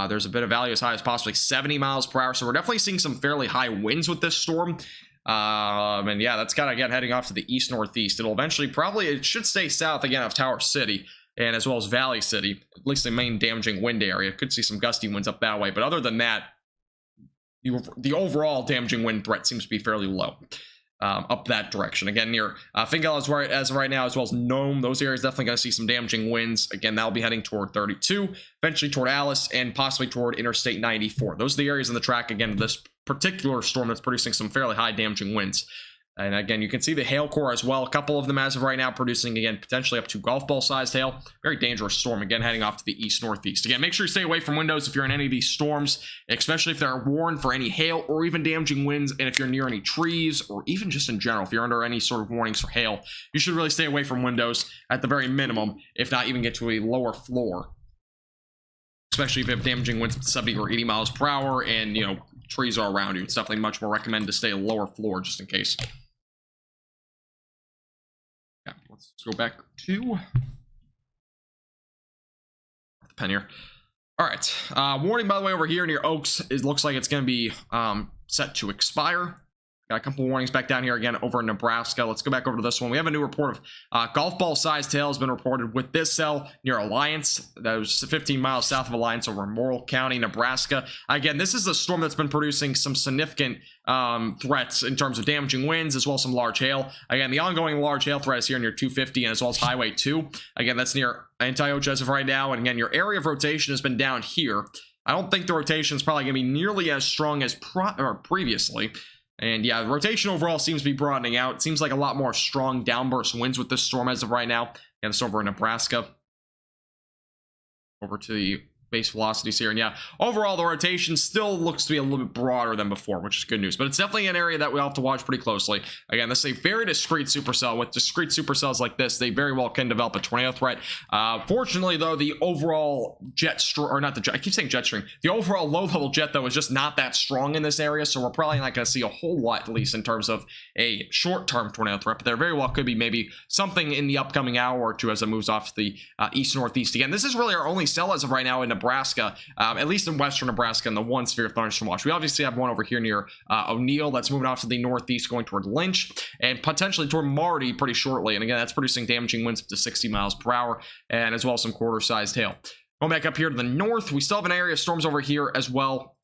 There's a bit of value as high as possibly 70 miles per hour. So we're definitely seeing some fairly high winds with this storm. And yeah, that's kind of, again, heading off to the east-northeast. It'll eventually it should stay south again of Tower City and as well as Valley City, at least the main damaging wind area. Could see some gusty winds up that way. But other than that, the overall damaging wind threat seems to be fairly low. Up that direction. Again, near Fingal as of right now, as well as Nome. Those areas definitely going to see some damaging winds. Again, that'll be heading toward 32, eventually toward Alice, and possibly toward Interstate 94. Those are the areas in the track, again, this particular storm that's producing some fairly high damaging winds. And again, you can see the hail core as well. A couple of them as of right now producing, again, potentially up to golf ball sized hail. Very dangerous storm, again, heading off to the east-northeast. Again, make sure you stay away from windows if you're in any of these storms, especially if they're warned for any hail or even damaging winds. And if you're near any trees or even just in general, if you're under any sort of warnings for hail, you should really stay away from windows at the very minimum, if not even get to a lower floor. Especially if you have damaging winds of 70 or 80 miles per hour and, you know, trees are around you. It's definitely much more recommended to stay a lower floor just in case. Let's go back to the pen here. All right. Warning, by the way, over here near Oaks, it looks like it's going to be set to expire. Got a couple of warnings back down here again over in Nebraska. Let's go back over to this one. We have a new report of golf ball sized hail has been reported with this cell near Alliance. That was 15 miles south of Alliance over in Morrill County, Nebraska. Again, this is a storm that's been producing some significant threats in terms of damaging winds as well as some large hail. Again, the ongoing large hail threat is here near 250 and as well as Highway 2. Again, that's near Antioch as of right now. And again, your area of rotation has been down here. I don't think the rotation is probably going to be nearly as strong as previously. And yeah, the rotation overall seems to be broadening out. It seems like a lot more strong downburst winds with this storm as of right now. And it's over in Nebraska. Over to the base velocities here. And yeah, overall, the rotation still looks to be a little bit broader than before, which is good news. But it's definitely an area that we'll have to watch pretty closely. Again, this is a very discrete supercell. With discrete supercells like this, they very well can develop a tornado threat. Fortunately, though, the overall jet stream, or not the jet, I keep saying jet stream. The overall low-level jet, though, is just not that strong in this area. So we're probably not going to see a whole lot, at least in terms of a short-term tornado threat. But there very well could be maybe something in the upcoming hour or two as it moves off to the east-northeast. Again, this is really our only cell as of right now in Nebraska, at least in western Nebraska, in the one severe thunderstorm watch. We obviously have one over here near O'Neill that's moving off to the northeast, going toward Lynch and potentially toward Marty pretty shortly. And again, that's producing damaging winds up to 60 miles per hour and as well as some quarter-sized hail. Going back up here to the north, we still have an area of storms over here as well.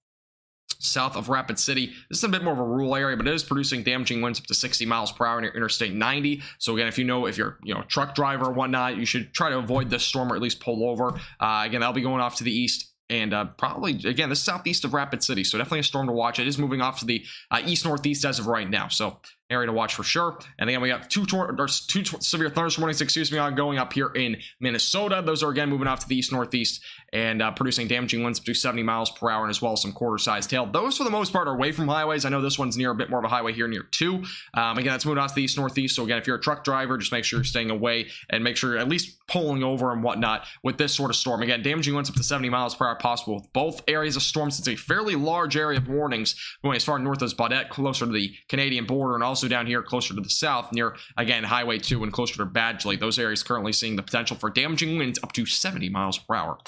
south of Rapid City. This is a bit more of a rural area, but it is producing damaging winds up to 60 miles per hour near Interstate 90. So again, if you're a truck driver or whatnot, you should try to avoid this storm or at least pull over. Again, that'll be going off to the east. And probably, again, this is southeast of Rapid City, so definitely a storm to watch. It is moving off to the east-northeast as of right now, so area to watch for sure. And again, we got two severe thunderstorm warnings, ongoing up here in Minnesota. Those are, again, moving off to the east-northeast and producing damaging winds up to 70 miles per hour, and as well as some quarter-sized hail. Those, for the most part, are away from highways. I know this one's near a bit more of a highway here near 2. Again, that's moving off to the east-northeast, so again, if you're a truck driver, just make sure you're staying away and make sure you're at least pulling over and whatnot with this sort of storm. Again, damaging winds up to 70 miles per hour possible with both areas of storms. It's a fairly large area of warnings going as far north as Baudette, closer to the Canadian border, and also down here closer to the south near, again, Highway 2 and closer to Badgley. Those areas currently seeing the potential for damaging winds up to 70 miles per hour.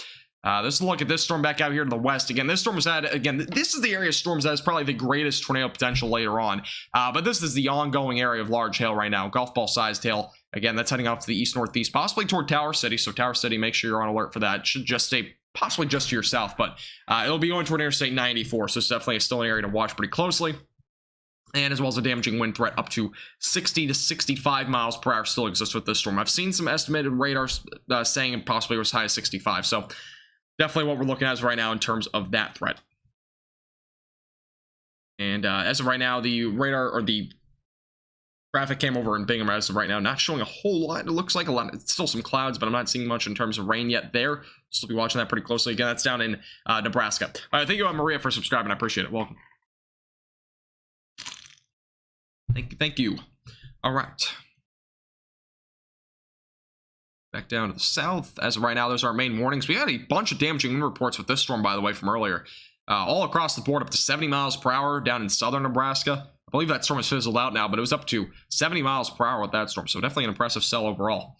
Let's look at this storm back out here to the west. Again, this storm has had, this is the area of storms that has probably the greatest tornado potential later on. But this is the ongoing area of large hail right now, golf ball sized hail. Again, that's heading off to the east-northeast, possibly toward Tower City. So Tower City, make sure you're on alert for that. It should just stay possibly just to your south, but it'll be going toward Interstate 94. So it's definitely still an area to watch pretty closely. And as well as a damaging wind threat up to 60 to 65 miles per hour still exists with this storm. I've seen some estimated radars saying possibly as high as 65. So definitely what we're looking at is right now in terms of that threat. And as of right now, the radar or the traffic came over in Bingham as of right now, not showing a whole lot. It looks like a lot. It's still some clouds, but I'm not seeing much in terms of rain yet there. Still be watching that pretty closely. Again, that's down in Nebraska. All right, thank you, Maria, for subscribing. I appreciate it. Welcome. Thank you. All right. Back down to the south. As of right now, those are our main warnings. We had a bunch of damaging wind reports with this storm, by the way, from earlier. All across the board, up to 70 miles per hour down in southern Nebraska. I believe that storm has fizzled out now, but it was up to 70 miles per hour with that storm. So definitely an impressive sell overall.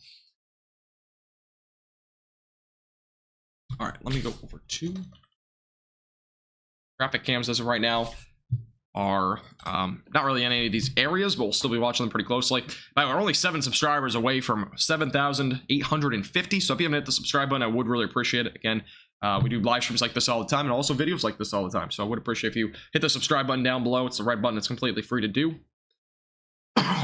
All right, let me go over to traffic cams as of right now. Are not really in any of these areas, but we'll still be watching them pretty closely. We're only 7 subscribers away from 7,850, so if you haven't hit the subscribe button, I would really appreciate it. Again, we do live streams like this all the time and also videos like this all the time, so I would appreciate if you hit the subscribe button down below. It's the red button. It's completely free to do.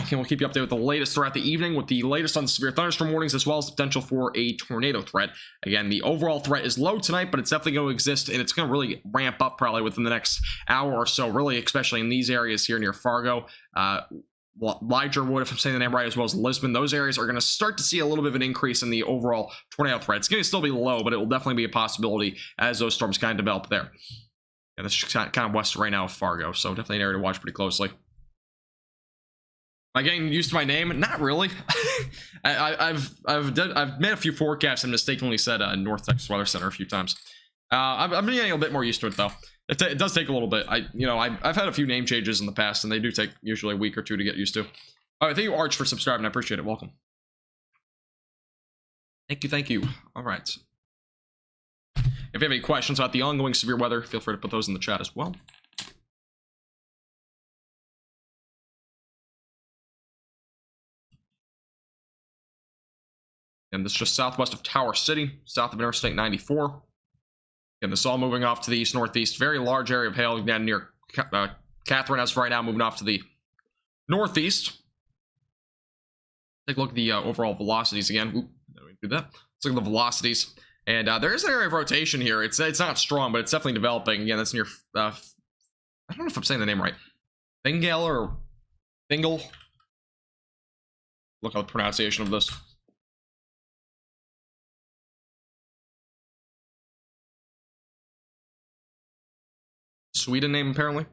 Okay, we'll keep you updated with the latest throughout the evening, with the latest on severe thunderstorm warnings, as well as the potential for a tornado threat. Again, the overall threat is low tonight, but it's definitely going to exist, and it's going to really ramp up probably within the next hour or so, really, especially in these areas here near Fargo, Ligerwood, if I'm saying the name right, as well as Lisbon. Those areas are going to start to see a little bit of an increase in the overall tornado threat. It's going to still be low, but it will definitely be a possibility as those storms kind of develop there. Yeah, this is kind of west right now of Fargo, so definitely an area to watch pretty closely. Am I getting used to my name? Not really. I've made a few forecasts and mistakenly said North Texas Weather Center a few times. I'm getting a bit more used to it though. It does take a little bit. I've had a few name changes in the past, and they do take usually a week or two to get used to. All right, thank you, Arch, for subscribing. I appreciate it. Welcome. Thank you. All right. If you have any questions about the ongoing severe weather, feel free to put those in the chat as well. And this is just southwest of Tower City, south of Interstate 94. And this is all moving off to the east-northeast. Very large area of hail down near Catherine as of right now, moving off to the northeast. Take a look at the overall velocities again. Oop, let me do that. Let's look at the velocities. And there is an area of rotation here. It's not strong, but it's definitely developing. Again, that's near, I don't know if I'm saying the name right. Thingale or Thingle. Look at the pronunciation of this. Sweden name, apparently.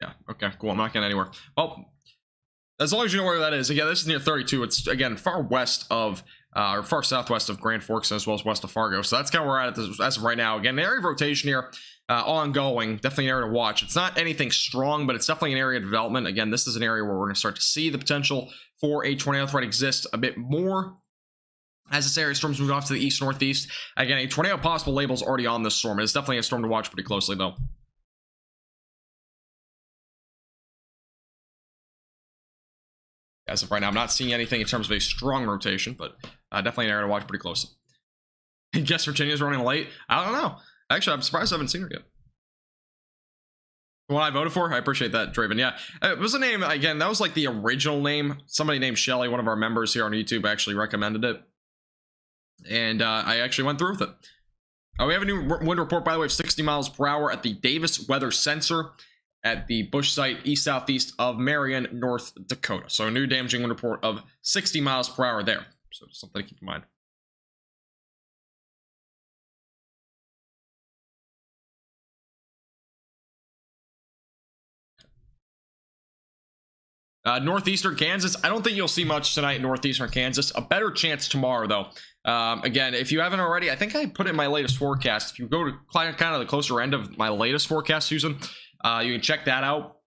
Yeah, okay, cool. I'm not getting anywhere. Well, as long as you know where that is. Again, this is near 32. It's, again, far west of, or far southwest of Grand Forks, as well as west of Fargo. So that's kind of where we're at as of right now. Again, the area of rotation here, ongoing. Definitely an area to watch. It's not anything strong, but it's definitely an area of development. Again, this is an area where we're going to start to see the potential for a tornado threat exist a bit more as this area storms move off to the east-northeast. Again, a tornado possible label is already on this storm. It's definitely a storm to watch pretty closely, though. As of right now, I'm not seeing anything in terms of a strong rotation, but definitely an area to watch pretty closely. I guess Virginia's running late. I don't know. Actually, I'm surprised I haven't seen her yet. The one I voted for? I appreciate that, Draven. Yeah, it was a name, again, that was like the original name. Somebody named Shelly, one of our members here on YouTube, actually recommended it. And I actually went through with it. We have a new wind report, by the way, of 60 miles per hour at the Davis Weather Sensor at the Bush site east-southeast of Marion, North Dakota. So a new damaging wind report of 60 miles per hour there. So something to keep in mind. Northeastern Kansas, I don't think you'll see much tonight in northeastern Kansas. A better chance tomorrow, though. Again, if you haven't already, I think I put in my latest forecast. If you go to kind of the closer end of my latest forecast, Susan, you can check that out.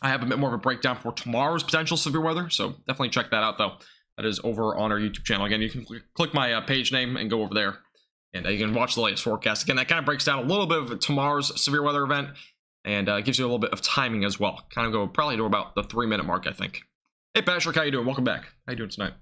I have a bit more of a breakdown for tomorrow's potential severe weather, so definitely check that out, though. That is over on our YouTube channel. Again, you can click my page name and go over there, and you can watch the latest forecast. Again, that kind of breaks down a little bit of tomorrow's severe weather event, and gives you a little bit of timing as well. Kind of go probably to about the 3-minute mark, I think. Hey, Patrick, how you doing? Welcome back. How you doing tonight?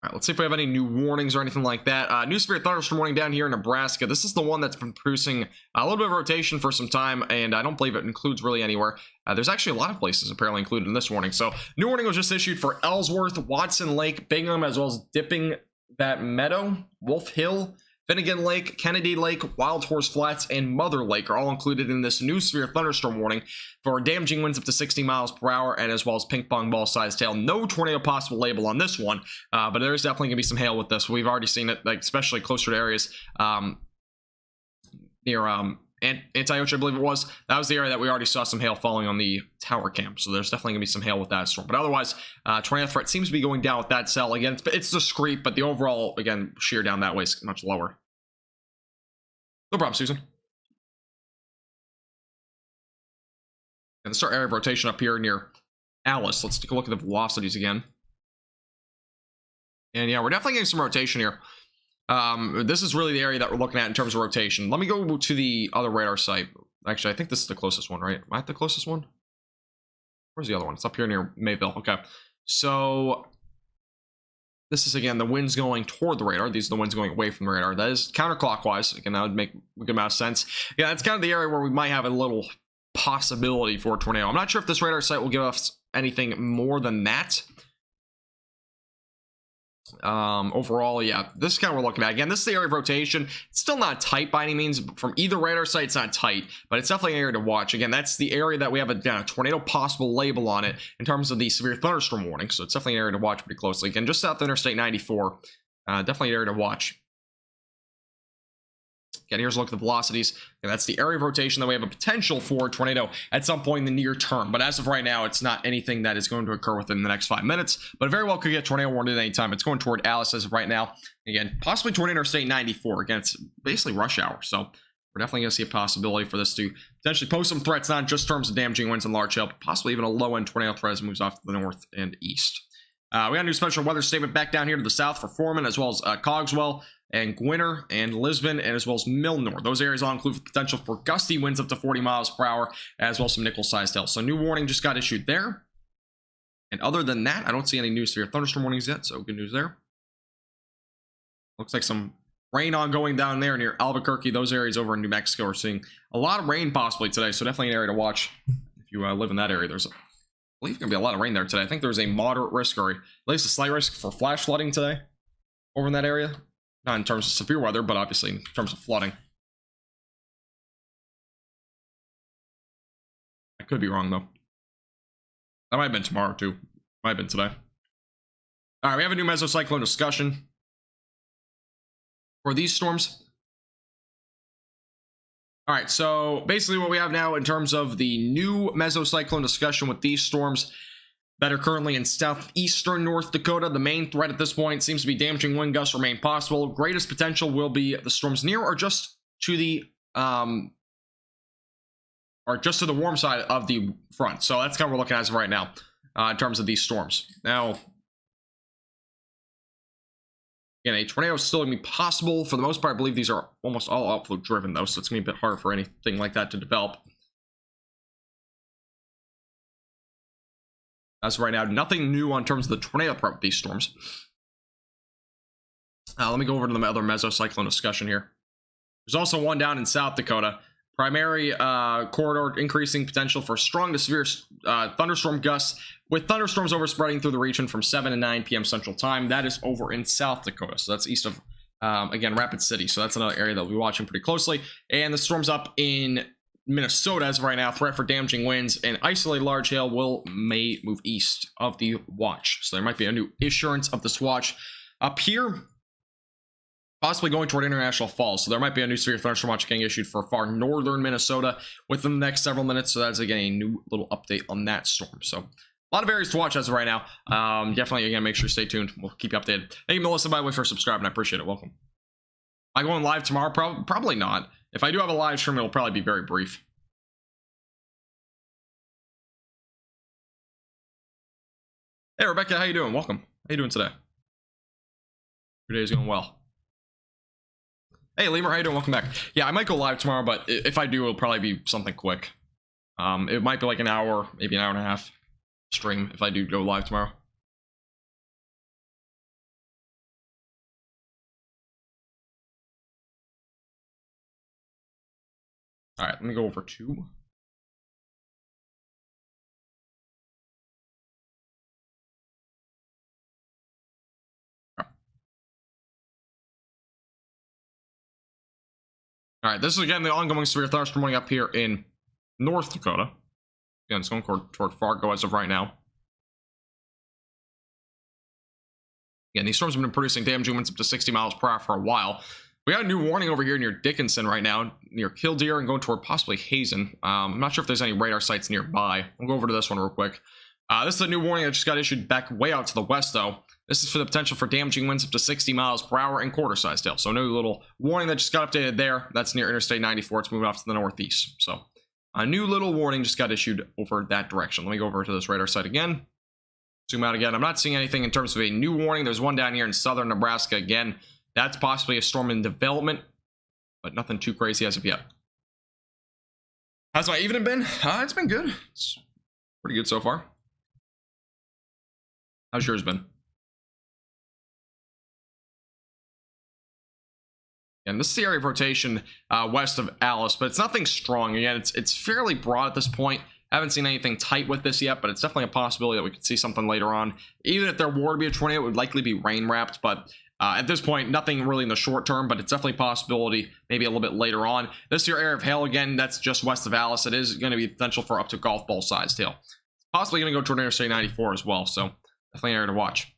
All right, let's see if we have any new warnings or anything like that. New severe thunderstorm warning down here in Nebraska. This is the one that's been producing a little bit of rotation for some time, and I don't believe it includes really anywhere. There's actually a lot of places apparently included in this warning. So, new warning was just issued for Ellsworth, Watson Lake, Bingham, as well as Dipping That Meadow, Wolf Hill, Finnegan Lake, Kennedy Lake, Wild Horse Flats, and Mother Lake are all included in this new severe thunderstorm warning for damaging winds up to 60 miles per hour, and as well as ping pong ball sized hail. No tornado possible label on this one, but there is definitely gonna be some hail with this. We've already seen it, like especially closer to areas near Antioch, I believe it was. That was the area that we already saw some hail falling on the tower cam. So there's definitely gonna be some hail with that storm. But otherwise, tornado threat seems to be going down with that cell. Again, it's discrete, but the overall, again, shear down that way is much lower. No problem, Susan. And let's start area of rotation up here near Alice. Let's take a look at the velocities again. And yeah, we're definitely getting some rotation here. This is really the area that we're looking at in terms of rotation. Let me go to the other radar site. Actually, I think this is the closest one, right? Am I at the closest one? Where's the other one? It's up here near Mayville. Okay. So this is, again, the winds going toward the radar. These are the winds going away from the radar. That is counterclockwise. Again, that would make a good amount of sense. Yeah, that's kind of the area where we might have a little possibility for a tornado. I'm not sure if this radar site will give us anything more than that. Overall, yeah, this is kind of what we're looking at. Again, this is the area of rotation. It's still not tight by any means. From either radar site, it's not tight, but it's definitely an area to watch. Again, that's the area that we have a tornado possible label on it in terms of the severe thunderstorm warning. So it's definitely an area to watch pretty closely. Again, just south of Interstate 94, definitely an area to watch. Again, here's a look at the velocities. And that's the area of rotation that we have a potential for a tornado at some point in the near term. But as of right now, it's not anything that is going to occur within the next 5 minutes. But very well could get tornado warned at any time. It's going toward Alice as of right now. Again, possibly toward Interstate 94. Again, it's basically rush hour. So we're definitely going to see a possibility for this to potentially pose some threats, not just in terms of damaging winds and large hail, but possibly even a low-end tornado threat as it moves off to the north and east. We got a new special weather statement back down here to the south for Foreman, as well as Cogswell and Gwinner and Lisbon, and as well as Milnor. Those areas all include the potential for gusty winds up to 40 miles per hour, as well as some nickel-sized hail. So new warning just got issued there. And other than that, I don't see any new severe thunderstorm warnings yet, so good news there. Looks like some rain ongoing down there near Albuquerque. Those areas over in New Mexico are seeing a lot of rain possibly today, so definitely an area to watch if you live in that area. There's, I believe, going to be a lot of rain there today. I think there's a moderate risk, or at least a slight risk for flash flooding today over in that area. Not in terms of severe weather, but obviously in terms of flooding. I could be wrong, though. That might have been tomorrow, too. Might have been today. All right, we have a new mesocyclone discussion for these storms. All right, so basically what we have now in terms of the new mesocyclone discussion with these storms that are currently in southeastern North Dakota. The main threat at this point seems to be damaging wind gusts remain possible. Greatest potential will be the storms near or just to the warm side of the front. So that's kind of what we're looking at as of right now in terms of these storms. Now, again, a tornado is still going to be possible. For the most part, I believe these are almost all outflow driven, though, so it's going to be a bit hard for anything like that to develop. as of right now. Nothing new on terms of the tornado threat with these storms. Let me go over to the other mesocyclone discussion here. There's also one down in South Dakota. Primary corridor increasing potential for strong to severe thunderstorm gusts, with thunderstorms overspreading through the region from 7 to 9 p.m. Central Time. That is over in South Dakota, so that's east of, again, Rapid City. So that's another area that we'll be watching pretty closely. And the storm's up in Minnesota as of right now. Threat for damaging winds and isolated large hail may move east of the watch. So there might be a new issuance of this watch up here, possibly going toward International Falls. So there might be a new severe thunderstorm watch getting issued for far northern Minnesota within the next several minutes. So that's, again, a new little update on that storm. So a lot of areas to watch as of right now. Definitely, again, make sure you stay tuned. We'll keep you updated. Thank you, Melissa, by the way, for subscribing. I appreciate it. Welcome. Am I going live tomorrow? Probably not. If I do have a live stream, it'll probably be very brief. Hey, Rebecca, how you doing? Welcome. How you doing today? Your day's going well. Hey, Lemur, how you doing? Welcome back. Yeah, I might go live tomorrow, but if I do, it'll probably be something quick. It might be like an hour, maybe an hour and a half stream if I do go live tomorrow. All right, let me go over to... All right, this is, again, the ongoing severe thunderstorm warning up here in North Dakota. Again, it's going toward Fargo as of right now. Again, these storms have been producing damaging winds up to 60 miles per hour for a while. We got a new warning over here near Dickinson right now, near Killdeer and going toward possibly Hazen. I'm not sure if there's any radar sites nearby. We'll go over to this one real quick. This is a new warning that just got issued back way out to the west, though. This is for the potential for damaging winds up to 60 miles per hour and quarter-sized hail. So, no little warning that just got updated there. That's near Interstate 94. It's moving off to the northeast. So, a new little warning just got issued over that direction. Let me go over to this radar site again. Zoom out again. I'm not seeing anything in terms of a new warning. There's one down here in southern Nebraska. Again, that's possibly a storm in development, but nothing too crazy as of yet. How's my evening been? It's been good. It's pretty good so far. How's yours been? And this is the area of rotation west of Alice, but it's nothing strong. Again, it's fairly broad at this point. Haven't seen anything tight with this yet, but it's definitely a possibility that we could see something later on. Even if there were to be a tornado, it would likely be rain wrapped, but at this point, nothing really in the short term, but it's definitely a possibility maybe a little bit later on. This is your area of hail. Again, that's just west of Alice. It is going to be potential for up to golf ball sized hail. It's possibly going to go toward Interstate 94 as well, so definitely an area to watch.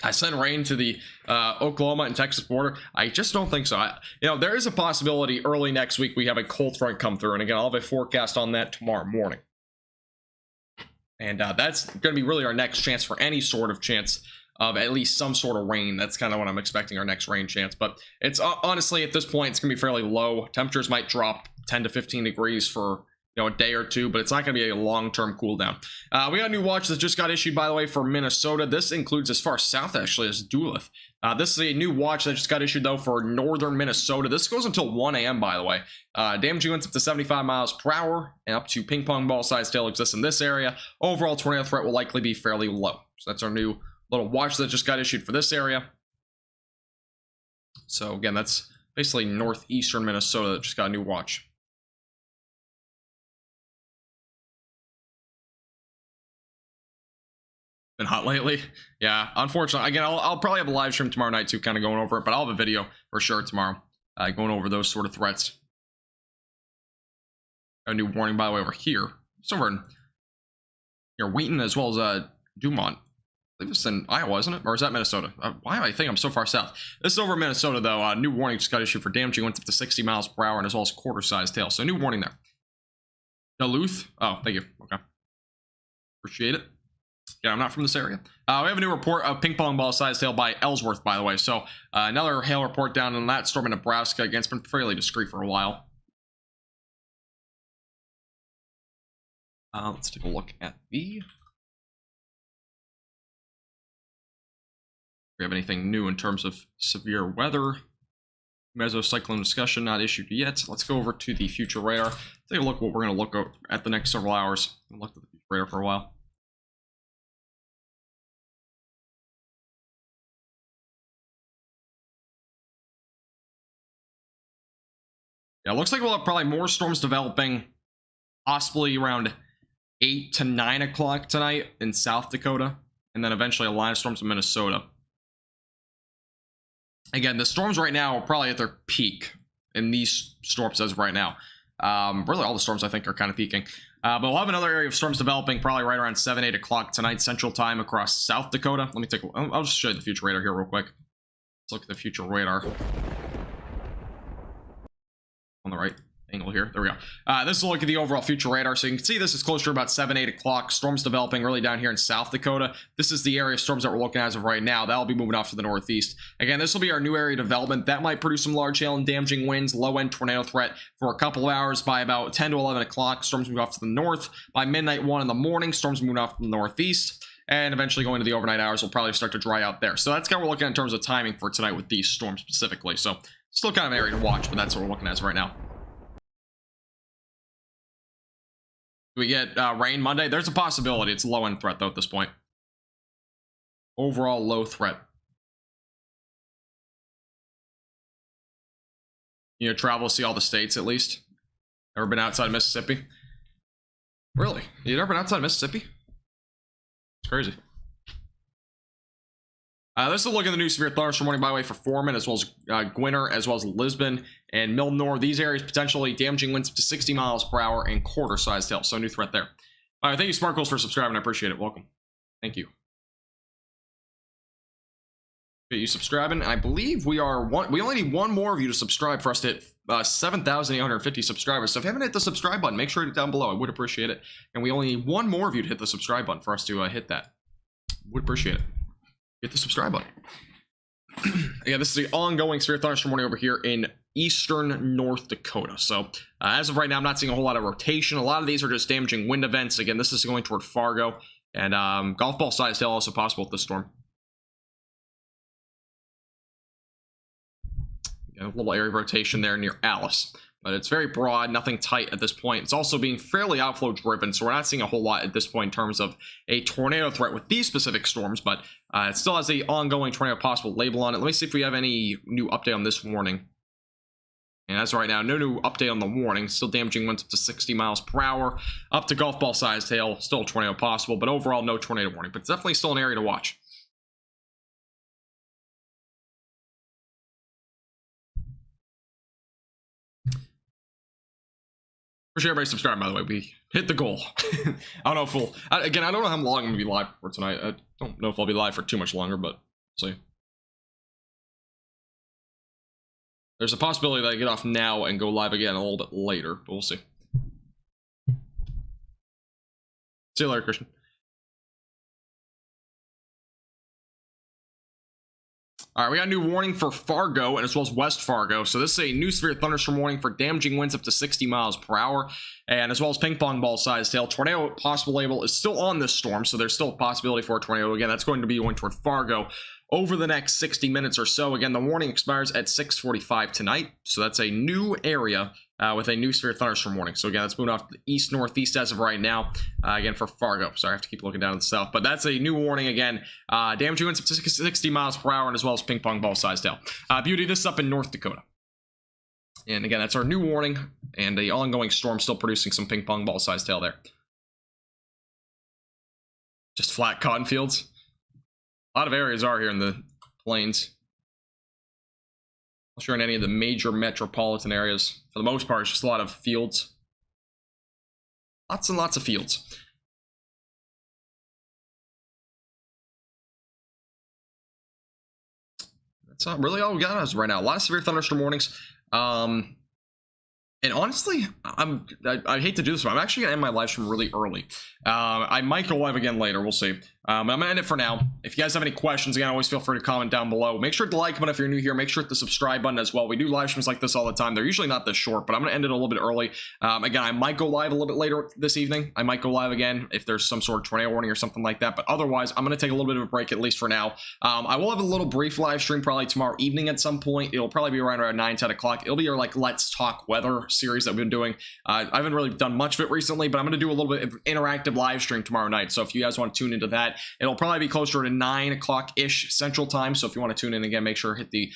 I send rain to the Oklahoma and Texas border. I just don't think so. There is a possibility early next week we have a cold front come through, and again, I'll have a forecast on that tomorrow morning. And that's going to be really our next chance for any sort of chance of at least some sort of rain. That's kind of what I'm expecting our next rain chance. But it's honestly, at this point, it's going to be fairly low. Temperatures might drop 10 to 15 degrees for a day or two, but it's not going to be a long-term cool down. We got a new watch that just got issued, by the way, for Minnesota. This includes as far south actually as Duluth. This is a new watch that just got issued though for northern Minnesota. This goes until 1 a.m. by the way. Damaging winds up to 75 miles per hour and up to ping pong ball size still exists in this area. Overall tornado threat will likely be fairly low. So that's our new little watch that just got issued for this area. So again, that's basically northeastern Minnesota that just got a new watch. Been hot lately. Yeah, unfortunately. Again, I'll probably have a live stream tomorrow night too, kind of going over it, but I'll have a video for sure tomorrow going over those sort of threats. A new warning, by the way, over here. It's over in Wheaton as well as Dumont. I believe it's in Iowa, isn't it? Or is that Minnesota? Why do I think I'm so far south? This is over in Minnesota, though. New warning just got issued for damaging winds up to 60 miles per hour and as well as quarter-sized hail. So new warning there. Duluth. Oh, thank you. Okay. Appreciate it. Yeah, I'm not from this area. We have a new report of ping pong ball sized hail by Ellsworth, by the way. So another hail report down in that storm in Nebraska. Again, it's been fairly discreet for a while. Let's take a look at the... We have anything new in terms of severe weather. Mesocyclone discussion not issued yet. Let's go over to the future radar. Take a look at what we're going to look at the next several hours. Look at the future radar for a while. Yeah, it looks like we'll have probably more storms developing, possibly around 8 to 9 o'clock tonight in South Dakota, and then eventually a line of storms in Minnesota. Again, the storms right now are probably at their peak in these storms as of right now. Really, all the storms I think are kind of peaking. But we'll have another area of storms developing probably right around 7, 8 o'clock tonight Central Time across South Dakota. Let me take. I'll just show you the future radar here real quick. Let's look at the future radar on the right angle here. There we go. This is a look at the overall future radar. So you can see this is closer to about 7, 8 o'clock. Storms developing really down here in South Dakota. This is the area of storms that we're looking at as of right now. That'll be moving off to the northeast. Again, this will be our new area development. That might produce some large hail and damaging winds, low-end tornado threat for a couple of hours. By about 10 to 11 o'clock, storms move off to the north. By midnight 1 in the morning, storms move off to the northeast. And eventually going into the overnight hours, will probably start to dry out there. So that's kind of what we're looking at in terms of timing for tonight with these storms specifically. So still kind of an area to watch, but that's what we're looking at as right now. We get rain Monday. There's a possibility. It's a low-end threat, though, at this point. Overall low threat. You know, travel to see all the states, at least. Ever been outside Mississippi? Really? You never been outside Mississippi? It's crazy. This is a look at the new severe thunderstorm warning byway for Foreman, as well as Gwinner, as well as Lisbon and Milnor. These areas potentially damaging winds up to 60 miles per hour and quarter-sized hail. So new threat there. All right, thank you, Sparkles, for subscribing. I appreciate it. Welcome. Thank you. Okay, you subscribing? I believe we are we only need one more of you to subscribe for us to hit 7,850 subscribers. So if you haven't hit the subscribe button, make sure to hit down below. I would appreciate it. And we only need one more of you to hit the subscribe button for us to hit that. Would appreciate it. Hit the subscribe button. Again, this is the ongoing severe thunderstorm warning over here in eastern North Dakota. So as of right now, I'm not seeing a whole lot of rotation. A lot of these are just damaging wind events. Again, this is going toward Fargo, and golf ball sized hail also possible with this storm. Again, a little area of rotation there near Alice, but it's very broad, nothing tight at this point. It's also being fairly outflow driven, so we're not seeing a whole lot at this point in terms of a tornado threat with these specific storms, but it still has the ongoing tornado possible label on it. Let me see if we have any new update on this warning. And as of right now, no new update on the warning. Still damaging winds up to 60 miles per hour, up to golf ball sized hail. Still a tornado possible, but overall no tornado warning. But it's definitely still an area to watch. Appreciate everybody subscribing, by the way. We hit the goal. I don't know if we'll... Again, I don't know how long I'm going to be live for tonight. I don't know if I'll be live for too much longer, but we'll see. There's a possibility that I get off now and go live again a little bit later, but we'll see. See you later, Christian. All right, we got a new warning for Fargo and as well as West Fargo. So this is a new severe thunderstorm warning for damaging winds up to 60 miles per hour, and as well as ping pong ball sized hail. Tornado possible label is still on this storm, so there's still a possibility for a tornado. Again, that's going to be going toward Fargo over the next 60 minutes or so. Again, the warning expires at 6:45 tonight, so that's a new area with a new severe thunderstorm warning. So again, that's moving off to the east-northeast as of right now, again, for Fargo. Sorry, I have to keep looking down to the south, but that's a new warning again. Damaging winds up to 60 miles per hour and as well as ping pong ball sized hail. Beauty, this is up in North Dakota. And again, that's our new warning, and the ongoing storm still producing some ping pong ball sized hail there. Just flat cotton fields. A lot of areas are here in the plains. Not sure in any of the major metropolitan areas. For the most part, it's just a lot of fields. Lots and lots of fields. That's not really all we got as right now. A lot of severe thunderstorm warnings. And honestly, I hate to do this, but I'm actually going to end my live stream really early. I might go live again later. We'll see. I'm gonna end it for now. If you guys have any questions, again, always feel free to comment down below. Make sure to like button if you're new here. Make sure to hit the subscribe button as well. We do live streams like this all the time. They're usually not this short, but I'm gonna end it a little bit early. Again, I might go live a little bit later this evening. I might go live again if there's some sort of tornado warning or something like that. But otherwise, I'm gonna take a little bit of a break, at least for now. I will have a little brief live stream probably tomorrow evening at some point. It'll probably be around 9, 10 o'clock. It'll be our like Let's Talk Weather series that we've been doing. I haven't really done much of it recently, but I'm gonna do a little bit of interactive live stream tomorrow night. So if you guys want to tune into that, it'll probably be closer to 9 o'clock ish Central Time. So if you want to tune in again, make sure to hit the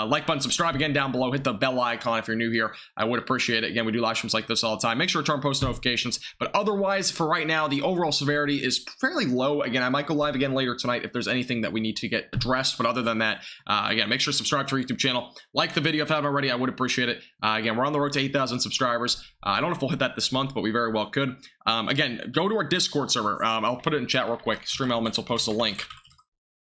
like button, subscribe again down below, hit the bell icon if you're new here. I would appreciate it. Again, we do live streams like this all the time. Make sure to turn post notifications. But otherwise, for right now, the overall severity is fairly low. Again, I might go live again later tonight if there's anything that we need to get addressed. But other than that, again, make sure to subscribe to our YouTube channel. Like the video if you haven't already. I would appreciate it. Again, we're on the road to 8,000 subscribers. I don't know if we'll hit that this month, but we very well could. Again, go to our Discord server. I'll put it in chat real quick. Stream Elements will post a link.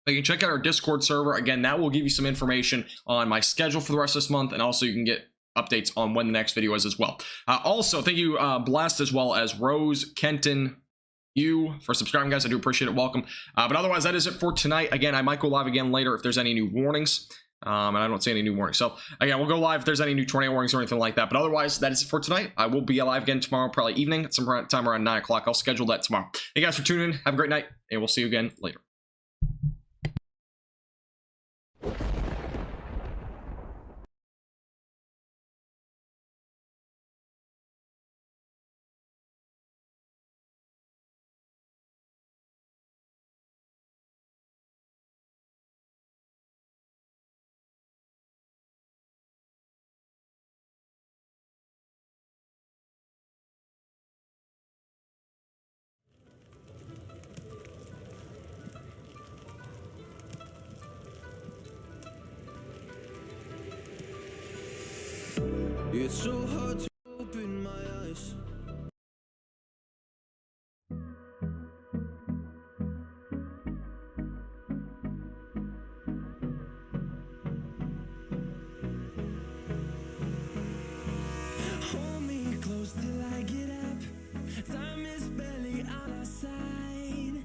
You can check out our Discord server. Again, that will give you some information on my schedule for the rest of this month, and also you can get updates on when the next video is as well. Also, thank you, Blessed, as well as Rose, Kenton, you for subscribing, guys. I do appreciate it. Welcome. But otherwise, that is it for tonight. Again, I might go live again later if there's any new warnings. And I don't see any new warnings. So again, we'll go live if there's any new tornado warnings or anything like that. But otherwise, that is it for tonight. I will be alive again tomorrow, probably evening at some time around 9 o'clock. I'll schedule that tomorrow. Hey guys for tuning in. Have a great night, and we'll see you again later. It's so hard to open my eyes. Hold me close till I get up. Time is barely on our side.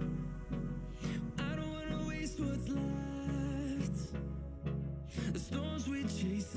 I don't wanna waste what's left. The storms we chase.